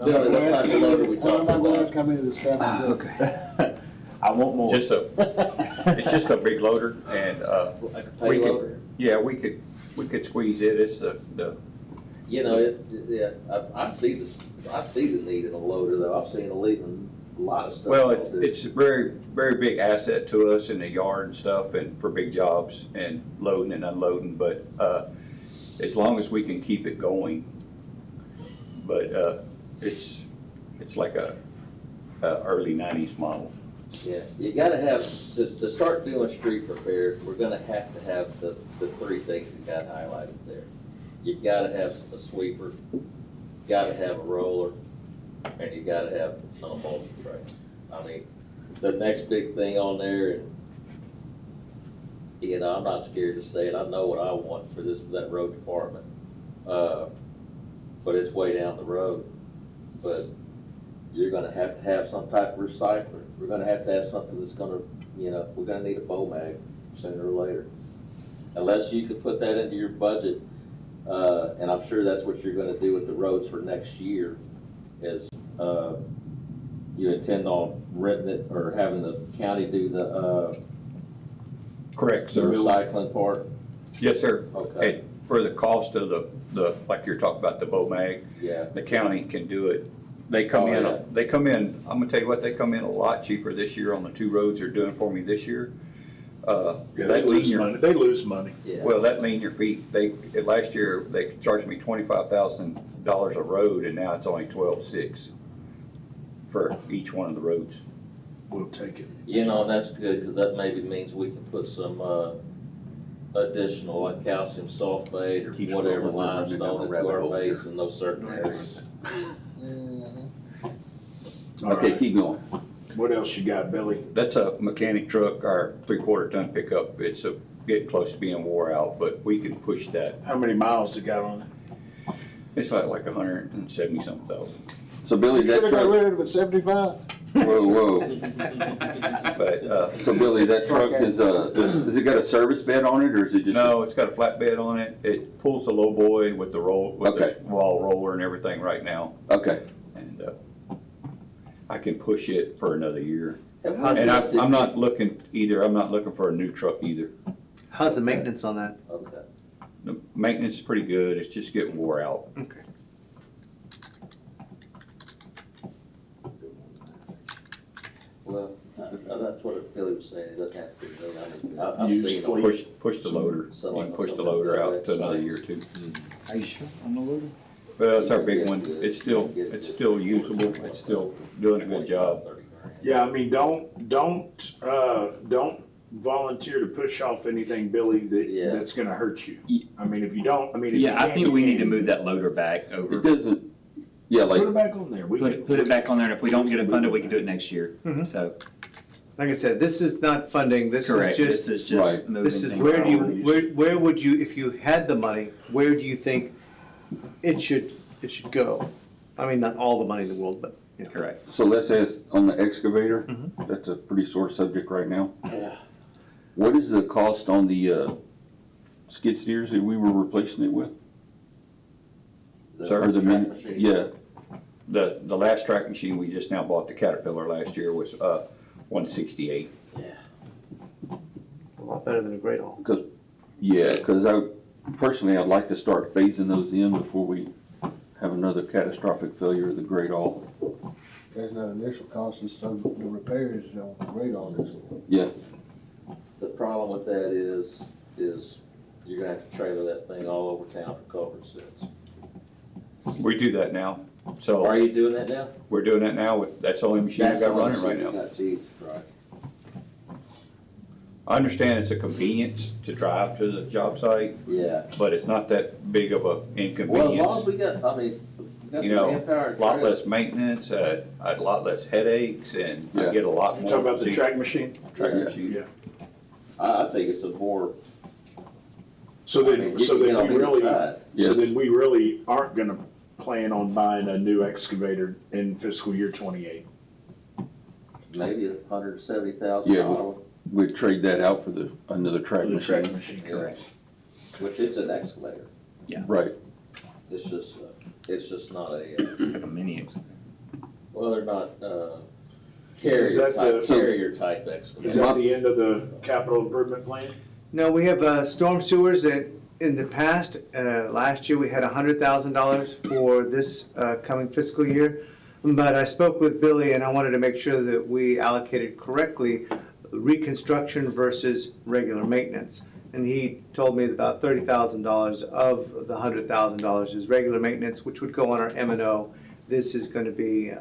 Billy, what type of loader we When am talking I gonna about? ask how many of the staff? are good? I want more. It's just a big loader, and, Like a we payloader? could, yeah, we could squeeze it, it's the You know, yeah, I see this, I see the need in a loader though. I've seen a leaving a lot of stuff. Well, on it. it's a very, very big asset to us in the yard and stuff and for big jobs and loading and unloading, but, as long as we can keep it going. But, it's like a early nineties model. Yeah, you gotta have, to start doing street repair, we're gonna have to have the three things that got highlighted there. You've gotta have a sweeper, gotta have a roller, and you gotta have an emulsion tray. I mean, the next big thing on there, and, you know, I'm not scared to say it, I know what I want for that road department. But it's way down the road, but you're gonna have to have some type of recycler. We're gonna have to have something that's gonna, you know, we're gonna need a bow mag sooner or later. Unless you could put that into your budget, and I'm sure that's what you're gonna do with the roads for next year, is, you intend on renting it or having the county do the, Correct, the sir. recycling part? Yes, sir. Okay. And for the cost of the, like you're talking about the bow mag, Yeah, the county can do it. They come Oh, in, yeah. they come in, I'm gonna tell you what, they come in a lot cheaper this year on the two roads they're doing for me this year. Yeah, they That lose linear- money, they lose money. yeah. Well, that linear feet, last year, they charged me $25,000 a road, and now it's only 12,600 for each one of the roads. We'll take it. You know, that's good, cause that maybe means we can put some, additional like calcium sulfate or Keeps whatever rolling, running down limestone a into rabbit our hole base here. in those certain areas. All Okay, right. keep going. What else you got, Billy? That's a mechanic truck, our 3/4 ton pickup. It's getting close to being wore out, but we can push that. How many miles it got on it? It's like 170-something thousand. So Billy, that Should've got truck, rid of it at 75. whoa. But, So Billy, that truck has it got a service bed on it or is it just? no, it's got a flatbed on it. It pulls the low boy with the Okay. wall roller and everything right now. Okay, And, I can push it for another year. Have we And looked at- I'm not looking for a new truck either. How's the maintenance on that? Okay. The maintenance is pretty good. It's just getting wore out. Okay. Well, that's what Billy was saying, it doesn't have to be, I mean, I've Used seen fleet. them. Push the loader. Some You like- can push the some loader of out the to another sites. year or two. Are you sure on the loader? Well, it's our You big can one. get it. It's still usable. It's still doing a good job. 30 grand. Yeah, I mean, don't volunteer to push off anything, Billy, Yeah. that's gonna hurt you. Ye- I mean, if you don't, I mean, if you Yeah, I can, think you we need to can. move that loader back it over. doesn't, yeah, like, Put it back on there. We can Put it back on there, and if we don't get it funded, we can do it next year. So, Like I said, this is not funding, this is correct, this just, is just Right. moving this is things where do you, forward. where would you, if you had the money, where do you think it should go? I mean, not all the money in the world, but, you know. Correct. so let's ask on the excavator, that's a pretty sore subject right now. Yeah. What is the cost on the skid steers that we were replacing it with? The Or the track min- machine. Yeah, The last track machine we just now bought, the Caterpillar last year, was 168. Yeah. A lot better than a great all. cause I, personally, I'd like to start phasing those in before we have another catastrophic failure of the great all. There's no initial cost, and so the repairs on the great all this. Yeah, The problem with that is you're gonna have to trailer that thing all over town for culvert sets. We do that now. Are So you doing that now? we're doing that now. That's the only machine I That's got the one running right you now. got, Jesus Christ. I understand it's a convenience to drive to the job site, Yeah. but it's not that big of a Well, as long as inconvenience. we got, I mean, we got the You know, manpower a and lot trailer. less maintenance, a lot less headaches, and I Yeah. get a lot You more. talking about the see, track machine? track Yeah. machine. Yeah. I think it's a more, So I mean, then, you so can get then on we either really, side. so Yes. then we really aren't gonna plan on buying a new excavator in fiscal year 28. maybe $170,000, Yeah, we'd trade that out for another track For the track machine. machine, Yeah. correct. which is an excavator. Right, It's just not a, It's like a mini. well, they're not, Is that the- carrier type Is excavator. that the end of the capital improvement plan? No, we have storm sewers that in the past, last year, we had $100,000 for this coming fiscal year. But I spoke with Billy and I wanted to make sure that we allocated correctly reconstruction versus regular maintenance. And he told me that about $30,000 of the $100,000 is regular maintenance, which would go on our M&O. This is going to be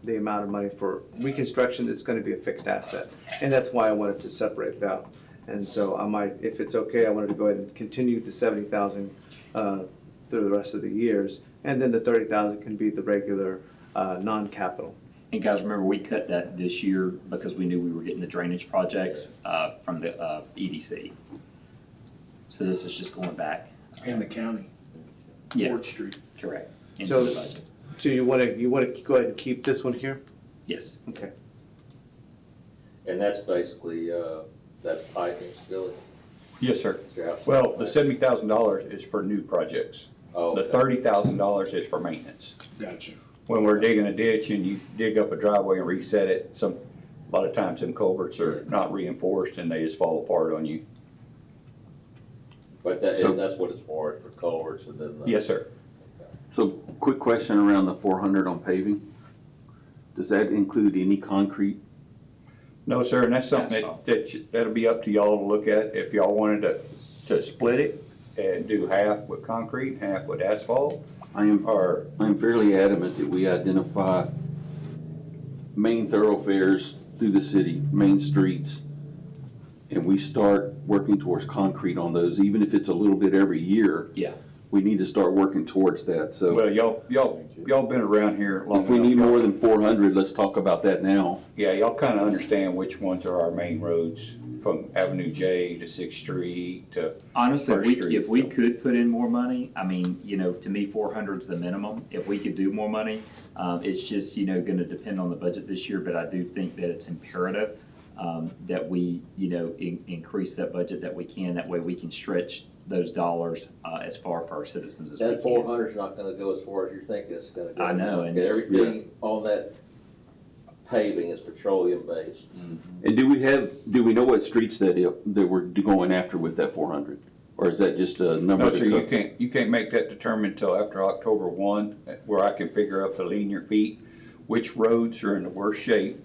the amount of money for reconstruction that's going to be a fixed asset. And that's why I wanted to separate it out. And so I might, if it's okay, I wanted to go ahead and continue the 70,000 through the rest of the years. And then the 30,000 can be the regular non-capital. And guys, remember, we cut that this year because we knew we were getting the drainage projects from the EDC. So this is just going back. In the county, Yeah, Ford Street. correct. Into So- the budget. So you want to go ahead and keep this one here? Yes. Okay. And that's basically, that's piping, Billy? Yes, sir. Is your house- Well, the $70,000 is for new projects. Oh, The okay. $30,000 is for maintenance. Gotcha. When we're digging a ditch and you dig up a driveway and reset it, a lot of times them culverts are not reinforced and they just fall apart on you. But that, So- and that's what it's for culverts and then the. Yes, sir. So, quick question around the 400 on paving. Does that include any concrete? No, sir, and that's something Asphalt. that'll be up to y'all to look at. If y'all wanted to split it and do half with concrete, half with asphalt, I am or, fairly adamant that we identify main thoroughfares through the city, main streets, and we start working towards concrete on those, even if it's a little bit every year. Yeah. We need to start working towards that, so well, y'all been around here long enough. if we need more Y'all- than 400, let's talk about that now. Yeah, y'all kinda understand which ones are our main roads, from Avenue J to Sixth Street to, Honestly, First Street. if we could put in more money, I mean, to me, 400's the minimum. If we could do more money, it's just, gonna depend on the budget this year, but I do think that it's imperative, that we, increase that budget that we can. That way we can stretch those dollars, as far for our citizens as we That can. 400's not gonna go as far as you're thinking it's gonna go. I know, and Okay, it's- everything on that paving is petroleum based. And do we know what streets that we're going after with that 400? Or is that just a number? no, to sir, go- you can't make that determined until after October 1, where I can figure out the linear feet, which roads are in the worst shape,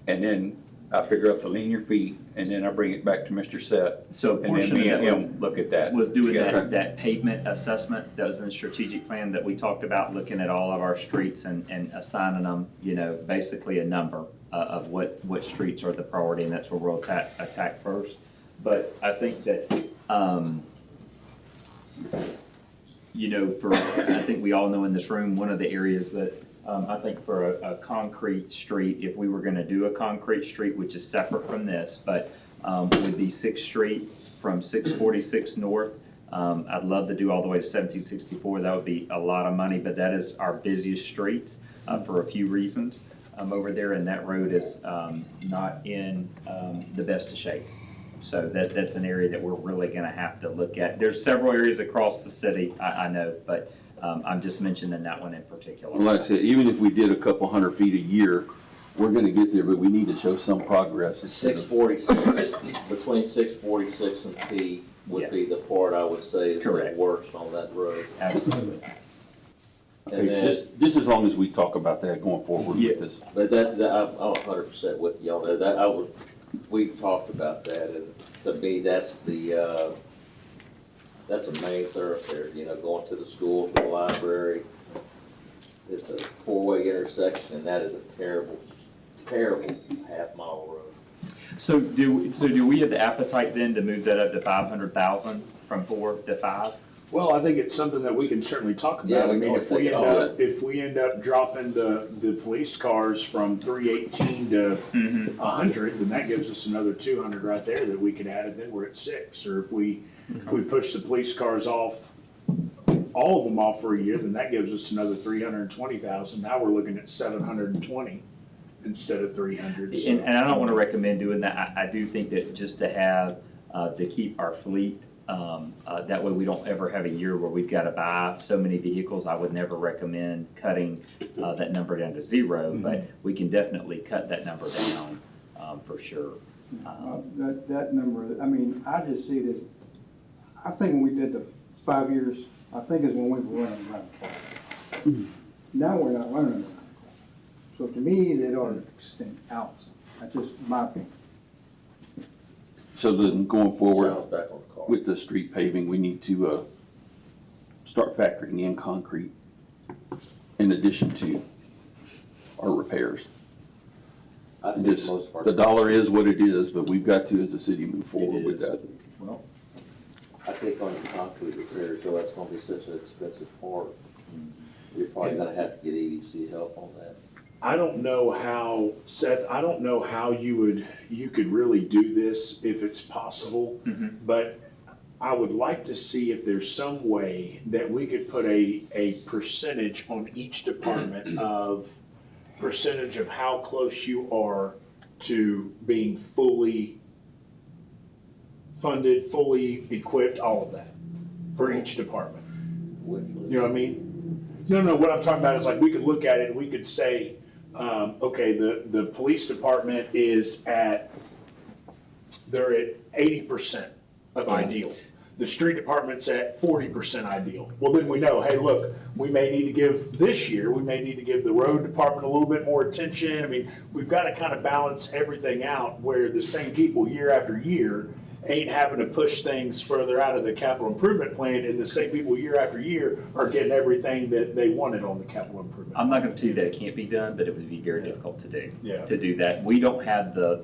and then I figure out the linear feet, and then I bring it back to Mr. Seth, So a and then portion me of and that was, him look at that. doing together. that pavement assessment that was in the strategic plan that we talked about, looking at all of our streets and assigning them, basically a number of what streets are the priority, and that's where we'll attack first. But I think that, I think we all know in this room, one of the areas that, I think for a concrete street, if we were gonna do a concrete street, which is separate from this, but, would be Sixth Street from 646 north. I'd love to do all the way to 1764. That would be a lot of money, but that is our busiest street, for a few reasons, over there, and that road is, not in, the best of shape. So that's an area that we're really gonna have to look at. There's several areas across the city, I know, but, I'm just mentioning that one in particular. Well, like I said, even if we did a couple hundred feet a year, we're gonna get there, but we need to show some progress. 646, between 646 and P would Yeah. be the part I would say is the Correct. worst on that road. Absolutely. And then, Just as long as we talk about that going forward Yeah. with this. but I'm 100% with you on that. We talked about that, and to me, that's a main thoroughfare, going to the school, to the library. It's a four-way intersection, and that is a terrible, terrible half-mile road. So do we have the appetite then to move that up to 500,000 from 4 to 5? Well, I think it's something that we can certainly talk Yeah, about. I we mean, can if we take it end all up, if we end up dropping the police cars from 318 to 100, then that gives us another 200 right there that we could add, and then we're at 6. Or if we push the police cars off, all of them off for a year, then that gives us another 320,000. Now we're looking at 720 instead of 300. So- And I don't want to recommend doing that. I do think that just to have, to keep our fleet, that way we don't ever have a year where we've got to buy so many vehicles. I would never recommend cutting that number down to 0, but we can definitely cut that number down for sure. That number, I mean, I just see it as, I think when we did the 5 years, I think is when we were running around the clock. Now we're not running around the clock. So to me, they ought to extend out. That's just my opinion. So then going forward Sounds back on the car. with the street paving, we need to, start factoring in concrete in addition to our repairs. I think Just, most of our. the dollar is what it is, but we've got to, as a city, move forward with is. that. Well, I think on the concrete repairs, though, that's gonna be such an expensive part. You're probably gonna have to get EDC help on that. I don't know how, Seth, I don't know how you could really do this if it's possible. But I would like to see if there's some way that we could put a percentage on each department of percentage of how close you are to being fully funded, fully equipped, all of that for each department. You know what I mean? No, what I'm talking about is like, we could look at it and we could say, okay, the police department is they're at 80% of ideal. The street department's at 40% ideal. Well, then we know, hey, look, we may need to give the road department a little bit more attention. I mean, we've got to kind of balance everything out where the same people year after year ain't having to push things further out of the capital improvement plan, and the same people year after year are getting everything that they wanted on the capital improvement. I'm not gonna tell you that it can't be done, but it would be very difficult to do. Yeah. To do that. We don't have the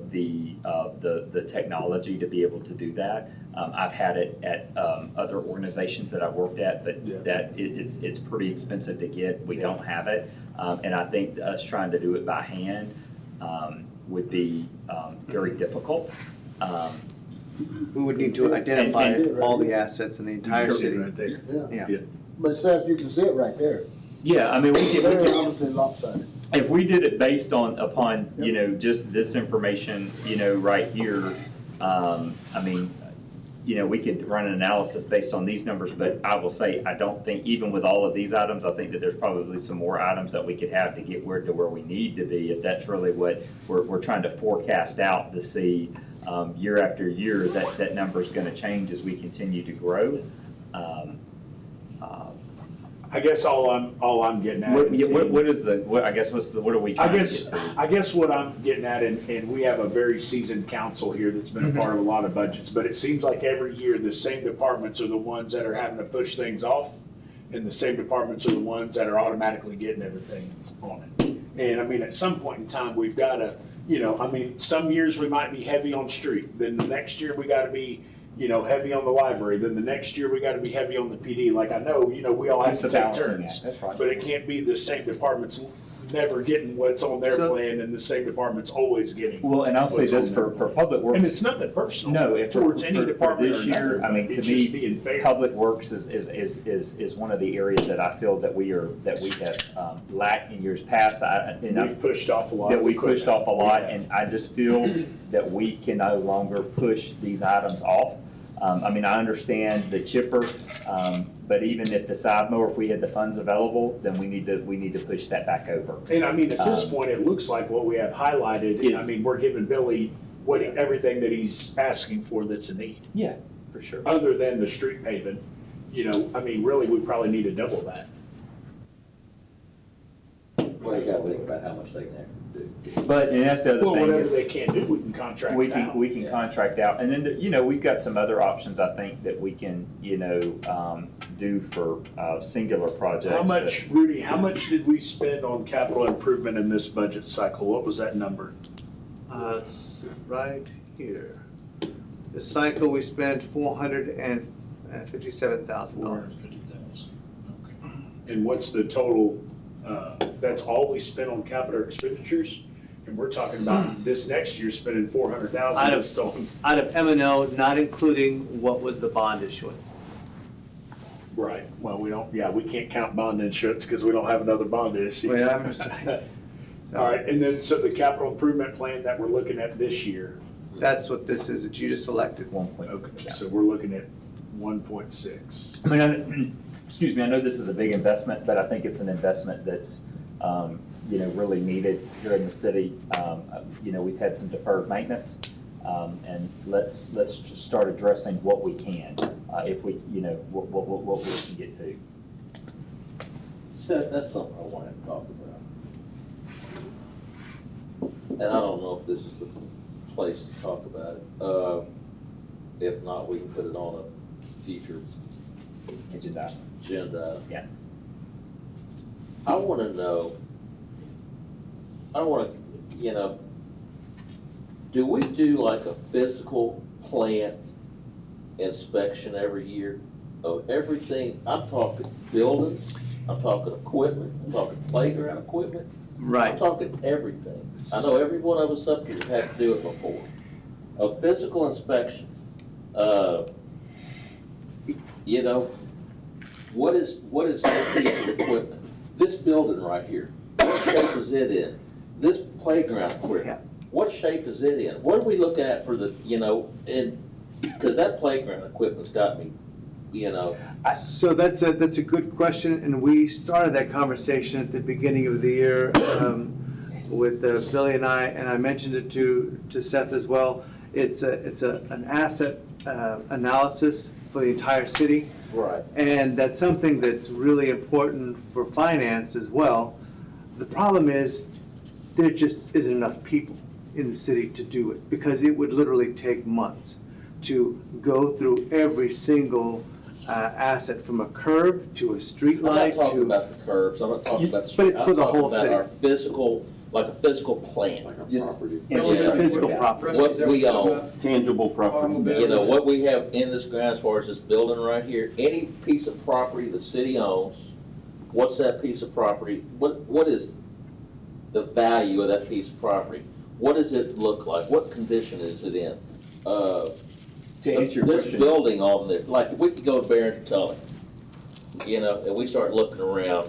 technology to be able to do that. I've had it at, other organizations that I've worked at, but Yeah. it's pretty expensive to get. We Yeah. don't have it. And I think us trying to do it by hand, would be, very difficult. We would need to identify And- all the assets in the entire city. Right there. Yeah. Yeah. But Seth, you can see it right there. Yeah, I mean, we Very can, obviously lopsided. if we did it based upon, you know, just this information, you know, right here, I mean, you know, we could run an analysis based on these numbers, but I will say, I don't think, even with all of these items, I think that there's probably some more items that we could have to get where we need to be, if that's really what we're trying to forecast out to see, year after year, that number's gonna change as we continue to grow. I guess all I'm getting at. What is the, what, I guess, what are we trying to get to? I guess what I'm getting at, and we have a very seasoned council here that's been a part of a lot of budgets, but it seems like every year the same departments are the ones that are having to push things off, and the same departments are the ones that are automatically getting everything on it. And I mean, at some point in time, we've gotta, you know, I mean, some years we might be heavy on street, then the next year we gotta be, you know, heavy on the library, then the next year we gotta be heavy on the PD. Like, I know, you know, we all have It's to the take balancing turns. act, that's right. But it can't be the same departments never getting what's on their So- plan and the same department's always getting. Well, and I'll say what's this on for their plan. Public Works. And it's nothing personal. No, if Towards any department this or year, another, I mean, but to it's just being me, fair. Public Works is one of the areas that I feel that we have lacked in years past. We've pushed off a lot. That we equipment. pushed off a lot, We have. and I just feel that we can no longer push these items off. I mean, I understand the chipper, but even if the side mower, if we had the funds available, then we need to push that back over. And I mean, at this point, it looks like what we have highlighted, I Is- mean, we're giving Billy everything that he's asking for that's a need. Yeah, for sure. Other than the street paving, you know, I mean, really, we probably need to double that. Well, you gotta think about how much they can do. But, and that's the other Well, thing whatever is, they can't do, we can contract we it can, out. we can contract out, and then, you know, we've got some other options, I think, that we can, you know, do for, singular projects. How much, Rudy, how much did we spend on capital improvement in this budget cycle? What was that number? It's right here. The cycle, we spent $457,000. $450,000. Okay. And what's the total, that's all we spent on capital expenditures? And we're talking about this next year spending Out $400,000 of- just on. Out of M&O, not including what was the bond issuance. Right, well, we don't, yeah, we can't count bond insurance because we don't have another bond issue. Well, I'm just saying. All right, and then, so the capital improvement plan that we're looking at this year, That's what this is, that you just selected. 1.6. okay, so we're looking at 1.6. I mean, excuse me, I know this is a big investment, but I think it's an investment that's, you know, really needed here in the city. You know, we've had some deferred maintenance, And let's just start addressing what we can, if we, you know, what we can get to. Seth, that's something I wanted to talk about. And I don't know if this is the place to talk about it. If not, we can put it on a future Agenda. agenda. Yeah. I wanna know, do we do like a physical plant inspection every year of everything? I'm talking buildings, I'm talking equipment, I'm talking playground equipment, I'm Right. talking everything. I know every one of us up here had to do it before. A physical inspection, you know, what is this piece of equipment? This building right here, what shape is it in? This playground equipment, what shape is it in? What are we looking at for the, you know, because that playground equipment's got me, you know. So that's a good question, and we started that conversation at the beginning of the year with Billy and I mentioned it to Seth as well. It's an asset analysis for the entire city. Right. And that's something that's really important for finance as well. The problem is, there just isn't enough people in the city to do it, because it would literally take months to go through every single asset, from a curb to a street I'm not light talking to. about the curbs, I'm not talking about the But street. it's for the whole I'm city. talking about our physical, like a physical plant. Just Physical property. What we own. Tangible property. You know, what we have in this ground as far as this building right here, any piece of property the city owns, what's that piece of property, what is the value of that piece of property? What does it look like? What condition is it in? To answer your This question. building on there, like if we could go to Barrington Tully, you know, and we start looking around,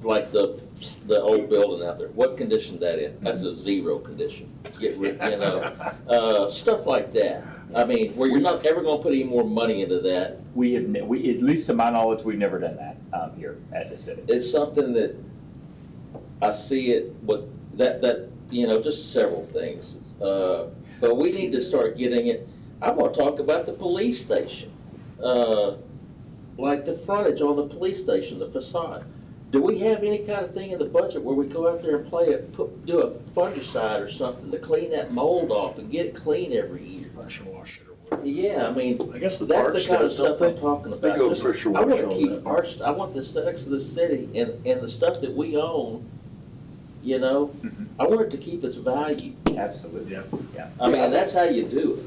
like the old building out there, what condition that in? That's a zero condition. Get rid, you know, stuff like that. I mean, where you're not ever gonna put any more money into that. We have, we, at least to my knowledge, we've never done that, here at the city. It's something that I see it with that, you know, just several things. But we need to start getting it. I want to talk about the police station. Like the frontage on the police station, the facade. Do we have any kind of thing in the budget where we go out there and do a fungicide or something to clean that mold off and get it clean every year? Pressure wash it or whatever. Yeah, I mean, I guess the that's parks the kind of does, stuff don't I'm talking They about. go Just- pressure I wash want all to keep that. I want the aesthetics of the city and the stuff that we own, you know, Mhm. I want it to keep its value. Absolutely. Yeah. I mean, that's how you do it.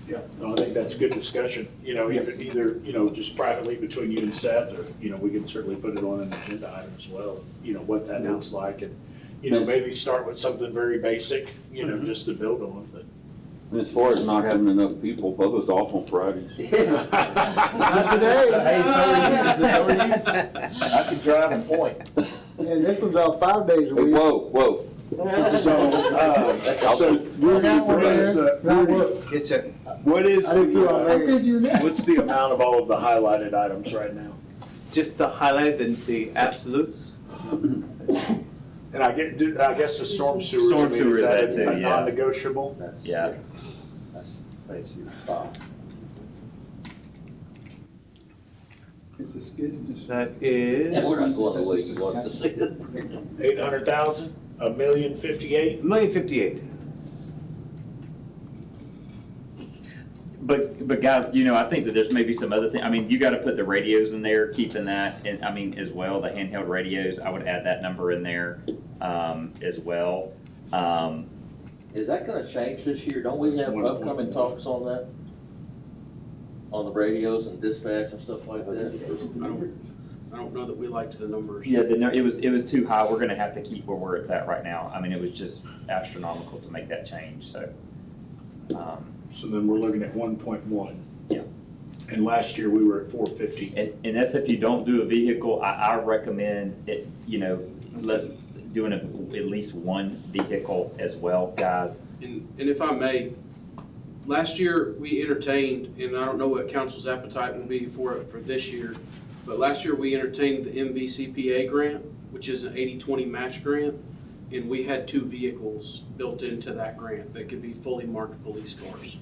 Yeah, no, I think that's good discussion, you know, either, you know, just privately between you and Seth, or, you know, we can certainly put it on an agenda item as well, you know, what that looks like, and, you know, maybe start with something very basic, you know, just to build on, but. And as far as not having enough people, Bubba's off on Fridays. Not today. Hey, so are you. I can drive and point. And this one's out 5 days a Hey, week. whoa. So, Rudy, It's a, what is I didn't feel I'm the, busier now. what's the amount of all of the highlighted items right now? just to highlight the absolutes. And I guess the storm sewers, I Storm mean, sewer is is that that too, a yeah. non-negotiable? Yeah. That's basically stop. Is this good? This- That is And we're not going the way you want to see it. 800,000, $1,058,000? $1,058,000. But guys, you know, I think that there's maybe some other thing, I mean, you gotta put the radios in there, keeping that, and, I mean, as well, the handheld radios, I would add that number in there, as well. Is that gonna change this year? Don't we have upcoming talks on that? On the radios and dispatch and stuff like that? I don't know that we liked the numbers. Yeah, it was too high, we're gonna have to keep where it's at right now, I mean, it was just astronomical to make that change, so. So then we're looking at 1.1. Yeah. And last year we were at 450. And that's if you don't do a vehicle, I recommend it, you know, doing at least one vehicle as well, guys. And if I may, last year we entertained, and I don't know what council's appetite will be for it for this year, but last year we entertained the MVCPA grant, which is an 80-20 match grant. and we had 2 vehicles built into that grant that could be fully marked police cars,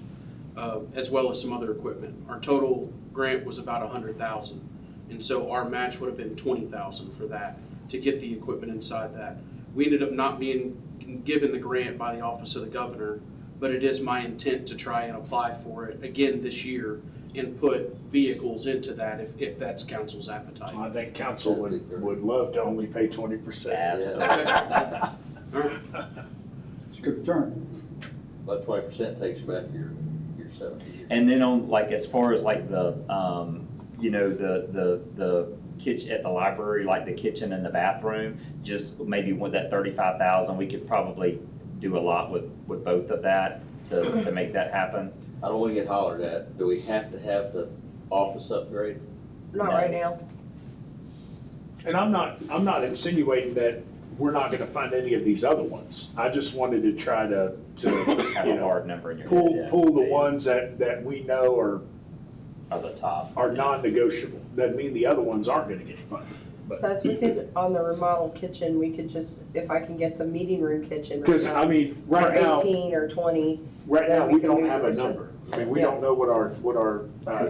as well as some other equipment. Our total grant was about 100,000, and so our match would have been 20,000 for that, to get the equipment inside that. We ended up not being given the grant by the Office of the Governor, but it is my intent to try and apply for it again this year and put vehicles into that if that's council's appetite. I think council would love to only pay 20%. Absolutely. All right. It's a good return. But 20% takes you back your 70 years. And then on, like, as far as like the, you know, the kitchen at the library, like the kitchen and the bathroom, just maybe with that 35,000, we could probably do a lot with both of that to make that happen. I don't wanna get hollered at. Do we have to have the office upgrade? Not No. right now. And I'm not insinuating that we're not gonna fund any of these other ones. I just wanted to try to, Have you a know, hard number in your head. yeah. pull the ones that we know are Are the top. non-negotiable. Doesn't mean the other ones aren't gonna get funded. But- So if we could, on the remodel kitchen, we could just, if I can get the meeting room kitchen. Cause I mean, For right now, 18 or 20, right now, then we we can don't move have a it. number. I mean, we Yeah. don't know what our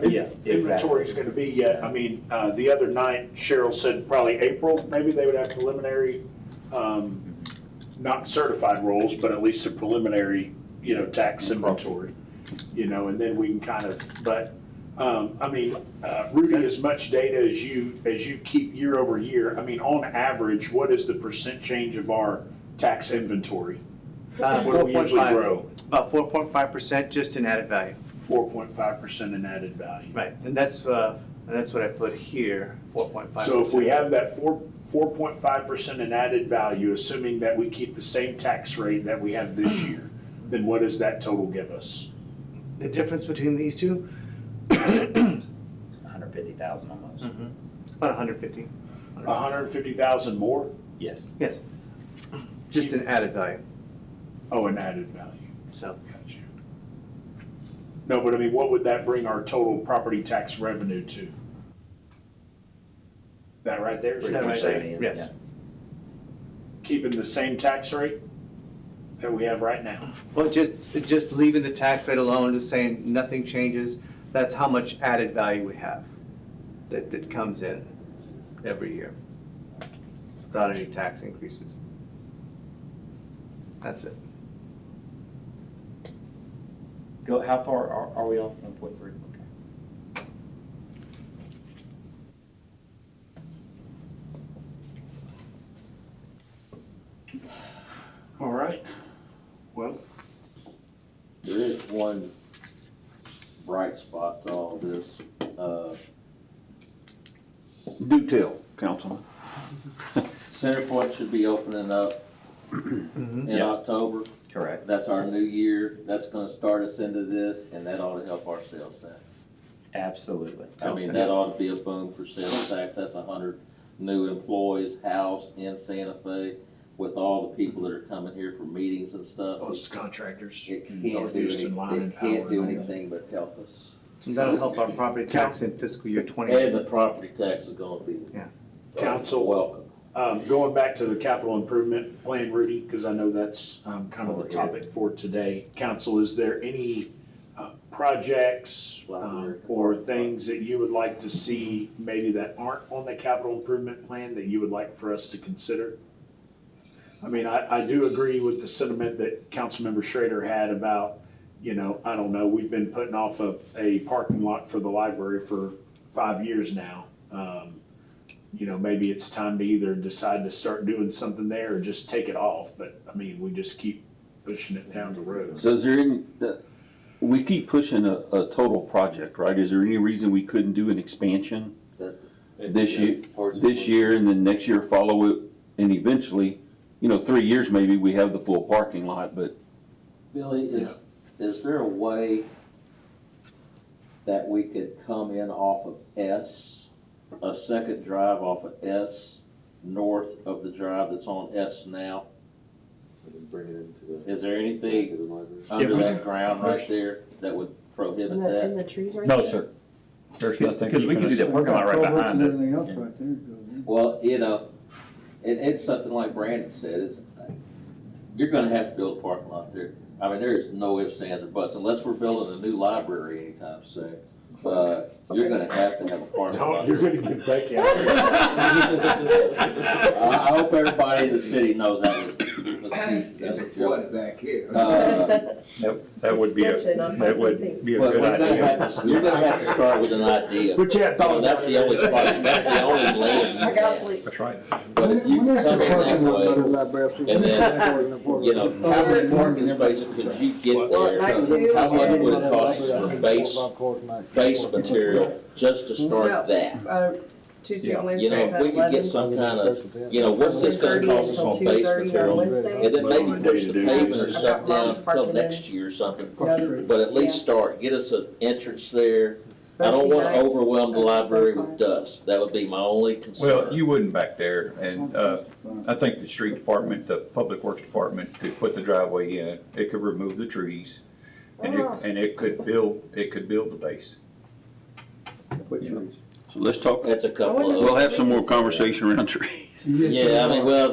Yeah, exactly. inventory is gonna be yet. I mean, the other night Cheryl said probably April, maybe they would have preliminary, not certified rolls, but at least a preliminary, you know, tax inventory. You know, and then we can kind of, but, I mean, Rudy, as much data as you keep year over year, I mean, on average, what is the percent change of our tax inventory? What do we usually 4.5. grow? About 4.5% just in added value. 4.5% in added value. Right, and that's what I put here, 4.5%. So if we have that 4.5% in added value, assuming that we keep the same tax rate that we have this year, then what does that total give us? The difference between these two, 150,000 almost. about 150. 150,000 more? Yes. Yes, just in added value, Oh, in added value. so. Gotcha. No, but I mean, what would that bring our total property tax revenue to? That right there, is what That you're right saying? there. Yes. Keeping the same tax rate that we have right now? Well, just leaving the tax rate alone, just saying nothing changes, that's how much added value we have that comes in every year without any tax increases. That's it. Go, how far are we off 1.3? Okay. All right. Well, There is one bright spot to all this. Do tell, Councilman. Centerpoint should be opening up in Yeah. October. Correct. That's our new year. That's gonna start us into this, and that ought to help our sales tax. Absolutely. I mean, that ought to be a boom for sales tax. That's 100 new employees housed in Santa Fe with all the people that are coming here for meetings and stuff. those contractors. It can't Northeast and Line and Power do and all that. anything but help us. And that'll help our property tax in fiscal year 20. And the property tax is gonna be. Yeah. Council. Welcome. Going back to the capital improvement plan, Rudy, because I know that's kind of the topic for today. Council, is there any projects or things that you would like to see maybe that aren't on the capital improvement plan that you would like for us to consider? I mean, I do agree with the sentiment that Councilmember Schrader had about, you know, I don't know, we've been putting off a parking lot for the library for 5 years now. You know, maybe it's time to either decide to start doing something there or just take it off, but I mean, we just keep pushing it down the road. So is there any, we keep pushing a total project, right? Is there any reason we couldn't do an expansion this year and then next year follow it? And eventually, you know, 3 years maybe we have the full parking lot, but Billy, is there a way that we could come in off of S, a second drive off of S, north of the drive that's on S now? Bring it into the. Is there anything into the library. under Yeah. that ground right there that would prohibit in that? the trees right No, there? sir. There's nothing. Because we could do that parking lot right Culverts behind and it. everything else right there. Well, you know, it's something like Brandon said, you're gonna have to build a parking lot there. I mean, there is no ifs, ands, or buts, unless we're building a new library anytime soon. You're gonna have to have a parking lot. You're gonna get Becky out there. I hope everybody in the city knows that was. There's a flood back here. That would be a, Extension on that would 14th. be a But good we're gonna idea. have to, you're gonna have to start with an idea. But yeah, thought That's the only spot, that's the only land I you got have. fleet. That's right. But if you When come in that's the that parking lot, way, not a library, and then, you know, how many parking spaces could you get Well, there? night two How much and- would it cost us for base material just to No, start that? Tuesday Yeah. and You know, Wednesdays if at we could get 11. some kind of, you know, what's this gonna 10:30 cost us until on base 2:30 on material? Wednesdays. And then maybe push the pavement or I've stuff got down mom's until parking next year or something. Yeah. But at least Yeah. start, get us an entrance there. I don't Thursday wanna nights, overwhelm the library with 5. dust. That would be my only concern. Well, you wouldn't back there, and, I think the street department, the public works department could put the driveway in, it could remove the trees, and it could build the base. So let's talk, That's a couple of. we'll have some more conversation around trees. Yeah, I mean, well,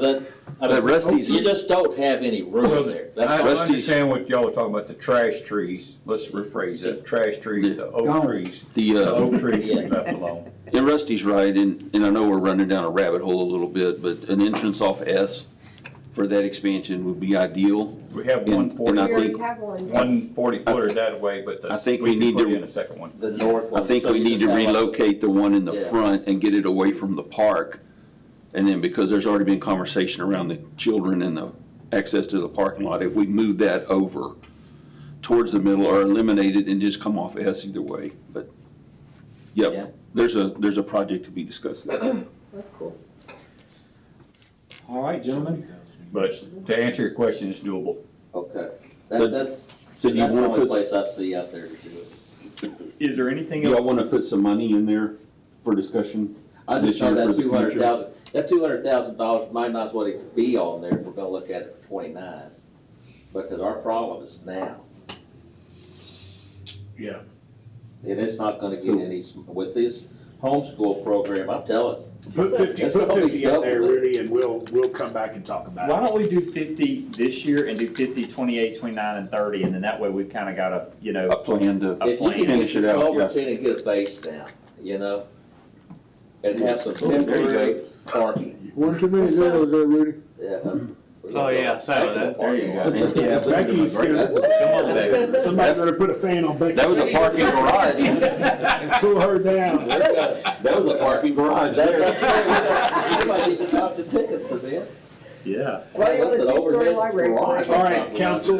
But Rusty's- you just don't have any room there. That's I all. Rusty's- understand what y'all are talking about, the trash trees, let's rephrase that, trash trees, the oak trees. The, The oak trees we left alone. and Rusty's right, and I know we're running down a rabbit hole a little bit, but an entrance off S for that expansion would be ideal. We have And- 140, and I We already think- have one. 140 footer that way, but I think we we can need put to- in a second one. The north one. I think so we you need just to have like- relocate the one in the Yeah. front and get it away from the park. And then because there's already been conversation around the children and the access to the parking lot, if we move that over towards the middle or eliminate it and just come off S either way, but, Yeah. yep, there's a project to be discussed there. That's cool. All right, gentlemen. But to answer your question, it's doable. Okay. So- That's so you the wanna only put- place I see out there to do it. Is there anything Y'all else? wanna put some money in there for discussion? I this just know year that for the future? that $200,000 might not as well be on there if we're gonna look at it for 29. Because our problem is now, Yeah. and it's not gonna get So- any, with this homeschool program, I'm telling you. Put 50, It's put gonna be 50 in there, double it. Rudy, and we'll come back and talk about it. Why don't we do 50 this year and do 50, 28, 29, and 30, and then that way we've kind of got a, A plan to If you can get finish it your out, culverts yeah. in and get a base down, you know? And have some There you go. temporary parking. One too many zeros there, Rudy. Yeah. Oh, yeah, sorry about that. There you go. Yeah, Becky's gonna, Come on, Becky. somebody better put a fan on Becky. That was a parking garage. Cool her down. That was a parking garage there. You might need to talk to tickets a bit. Yeah. Well, you have a Listen, two-story overhead library, so garage. they All can- right, council,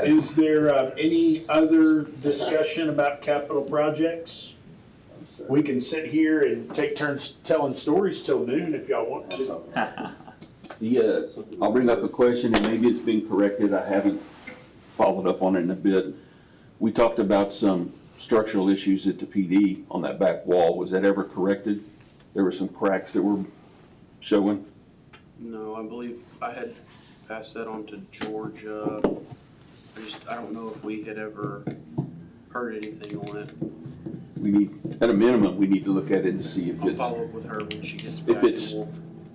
is there any other discussion about capital projects? We can sit here and take turns telling stories till noon if y'all want to. Yeah, I'll bring up a question, and maybe it's been corrected, I haven't followed up on it in a bit. We talked about some structural issues at the PD on that back wall, was that ever corrected? There were some cracks that were showing? No, I believe I had passed that on to Georgia. I don't know if we had ever heard anything on it. We need, at a minimum, we need to look at it and see if I'll it's follow up with her when she gets back. if it's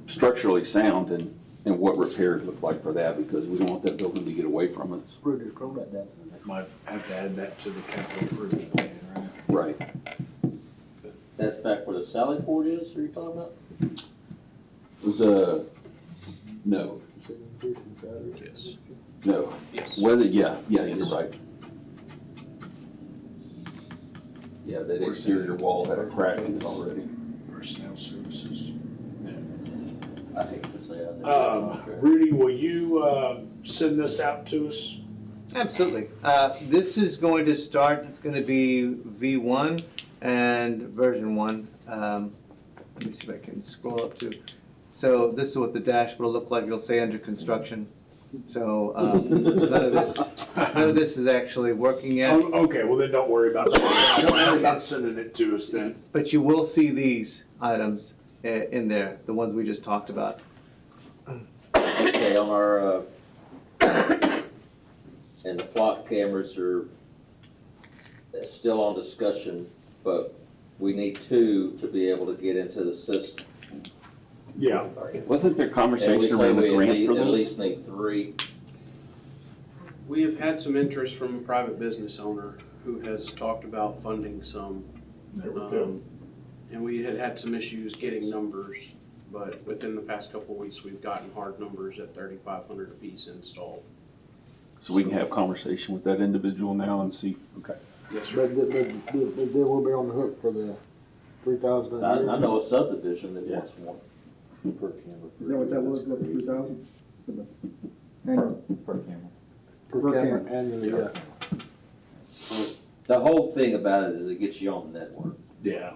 structurally sound and what repairs look like for that, because we don't want that building to get away from us. Rudy, throw that down. Might have to add that to the capital improvement plan, right? Right. That's back where the Sally Port is, are you talking about? It was, no, Yes, no. yes. Whether, yeah, you're right. Yeah, that exterior wall had a crack in it already. Personnel services. I hate to say I did. Rudy, will you, send this out to us? Absolutely. This is going to start, it's going to be V1 and version 1. Let me see if I can scroll up to. So this is what the dashboard will look like. It'll say under construction. So none of this is actually working yet. Oh, okay, well then don't worry about it. Don't worry about sending it to us then. But you will see these items in there, the ones we just talked about. Okay, on our, and the flock cameras are still on discussion, but we need 2 to be able to get into the system. Yeah. Wasn't there And we conversation say around the we grant need, for at those? least need 3. We have had some interest from a private business owner who has talked about funding some. There we go. And we had had some issues getting numbers, but within the past couple of weeks, we've gotten hard numbers at 3,500 apiece installed. So we can have conversation with that individual now and see, okay. Yes, sir. But they will be on the hook for the 3,000 a year? I know a subdivision that wants one. Per camera. Is that what that was, what, 2,000? For the annual, Per camera. Per Per camera camera. annually, yeah. The whole thing about it is it gets you on the network. Yeah.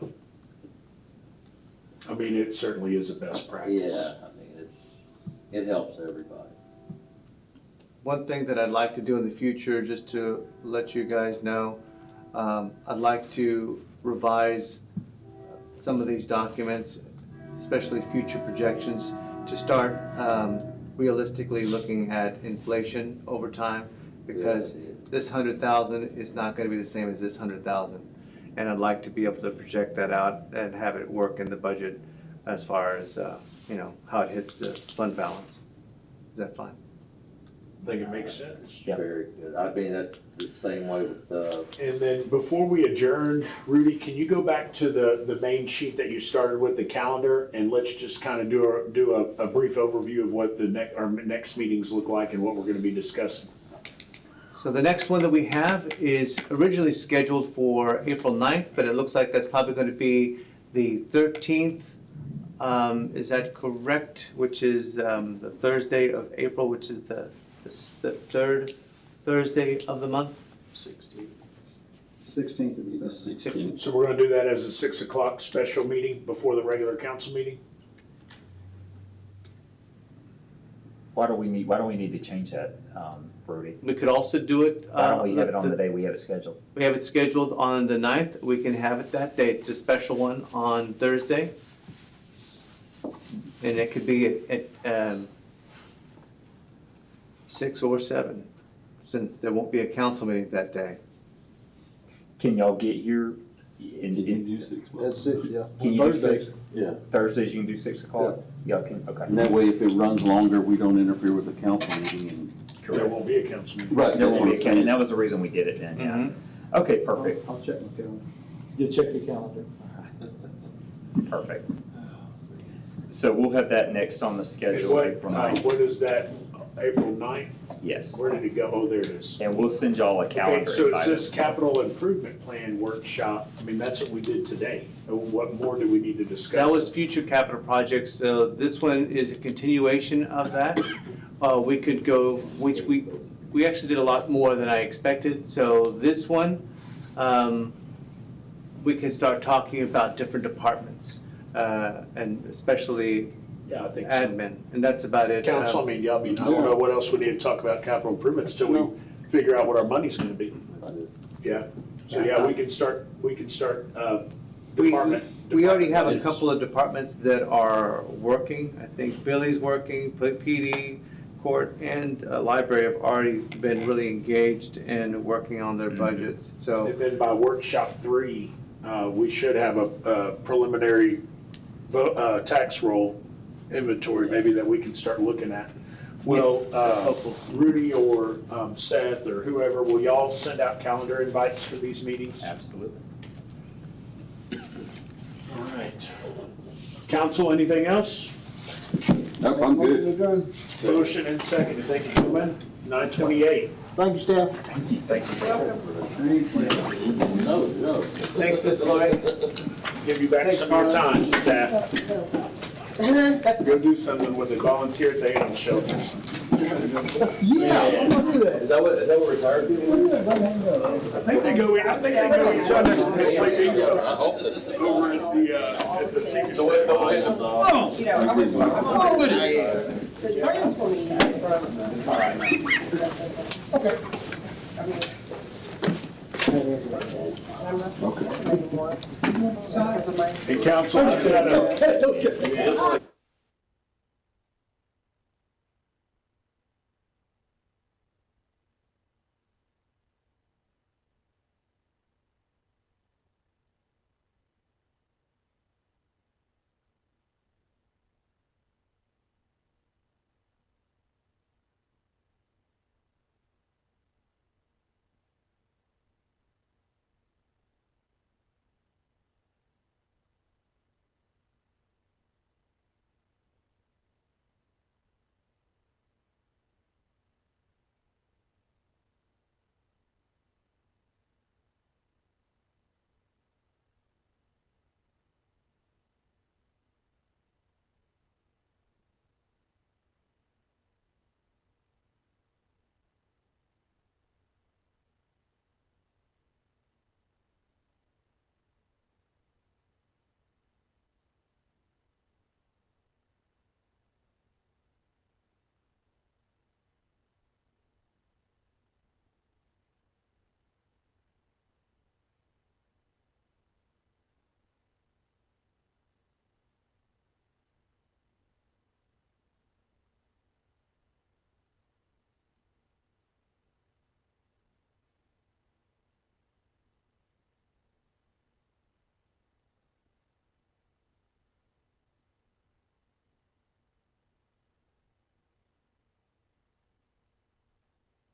I mean, it certainly is a best practice. Yeah, I mean, it helps everybody. One thing that I'd like to do in the future, just to let you guys know, I'd like to revise some of these documents, especially future projections, to start realistically looking at inflation over time, because this 100,000 is not gonna be the same as this 100,000. And I'd like to be able to project that out and have it work in the budget as far as, you know, how it hits the fund balance. Is that fine? I think it makes sense. Very good. I mean, that's the same way with, And then before we adjourn, Rudy, can you go back to the main sheet that you started with, the calendar, and let's just kind of do a brief overview of what our next meetings look like and what we're going to be discussing. So the next one that we have is originally scheduled for April 9th, but it looks like that's probably going to be the 13th. Is that correct? Which is the Thursday of April, which is the third Thursday of the month? 16. 16th would be the 16th. So we're going to do that as a 6 o'clock special meeting before the regular council meeting? Why do we need to change that, Brody? We could also do it. Why don't we have it on the day we have it scheduled? We have it scheduled on the 9th. We can have it that day. It's a special one on Thursday. And it could be at 6 or 7, since there won't be a council meeting that day. Can y'all get here Can you do 6? That's it, yeah. Can you do Thursday. 6? Yeah. Thursdays you can do 6 o'clock? Y'all can, okay. And that way, if it runs longer, we don't interfere with the council meeting and. There won't be a council meeting. Right, There that's will what be I'm a, and saying. that was the reason we did it then, yeah. Okay, perfect, I'll check my calendar. You check your calendar. perfect. So we'll have that next on the And schedule, April 9th. what is that, April 9th? Yes. Where did it go? Oh, there it is. And we'll send y'all a Okay, calendar so it invite. says capital improvement plan workshop. I mean, that's what we did today. What more do we need to discuss? That was future capital projects, so this one is a continuation of that. We could go, which we actually did a lot more than I expected, so this one, we can start talking about different departments, and especially Yeah, I think so. admin, and that's about it. Council, I mean, I don't know what else we need to talk about capital improvements till we figure out what our money's gonna be. Yeah, so yeah, we can start, department. We already have a department couple of departments that are working. I think Billy's working, PD, court, and library have already been really engaged in working on their budgets, so. And then by workshop 3, we should have a preliminary tax roll inventory maybe that we can start looking at. Will Rudy or Seth or whoever, will y'all send out calendar invites for these meetings? Absolutely. All right. Council, anything else? Nope, I'm good. Motion adjourned. Motion and second. Thank you, gentlemen. 9:28. Thank you, staff. Thank you, thank you. No. Thanks, Mr. Lloyd. Give you back some of your time, staff. Go do something with it. Volunteer at the animal shelters. Yeah, I'm gonna do that. Is that what retired people We're do? good, right hand up. I think they go over at the senior center. You know, I was supposed to. So Graham told me that Okay. I'm not supposed to anymore. Besides, I'm like. Hey, council, is that a-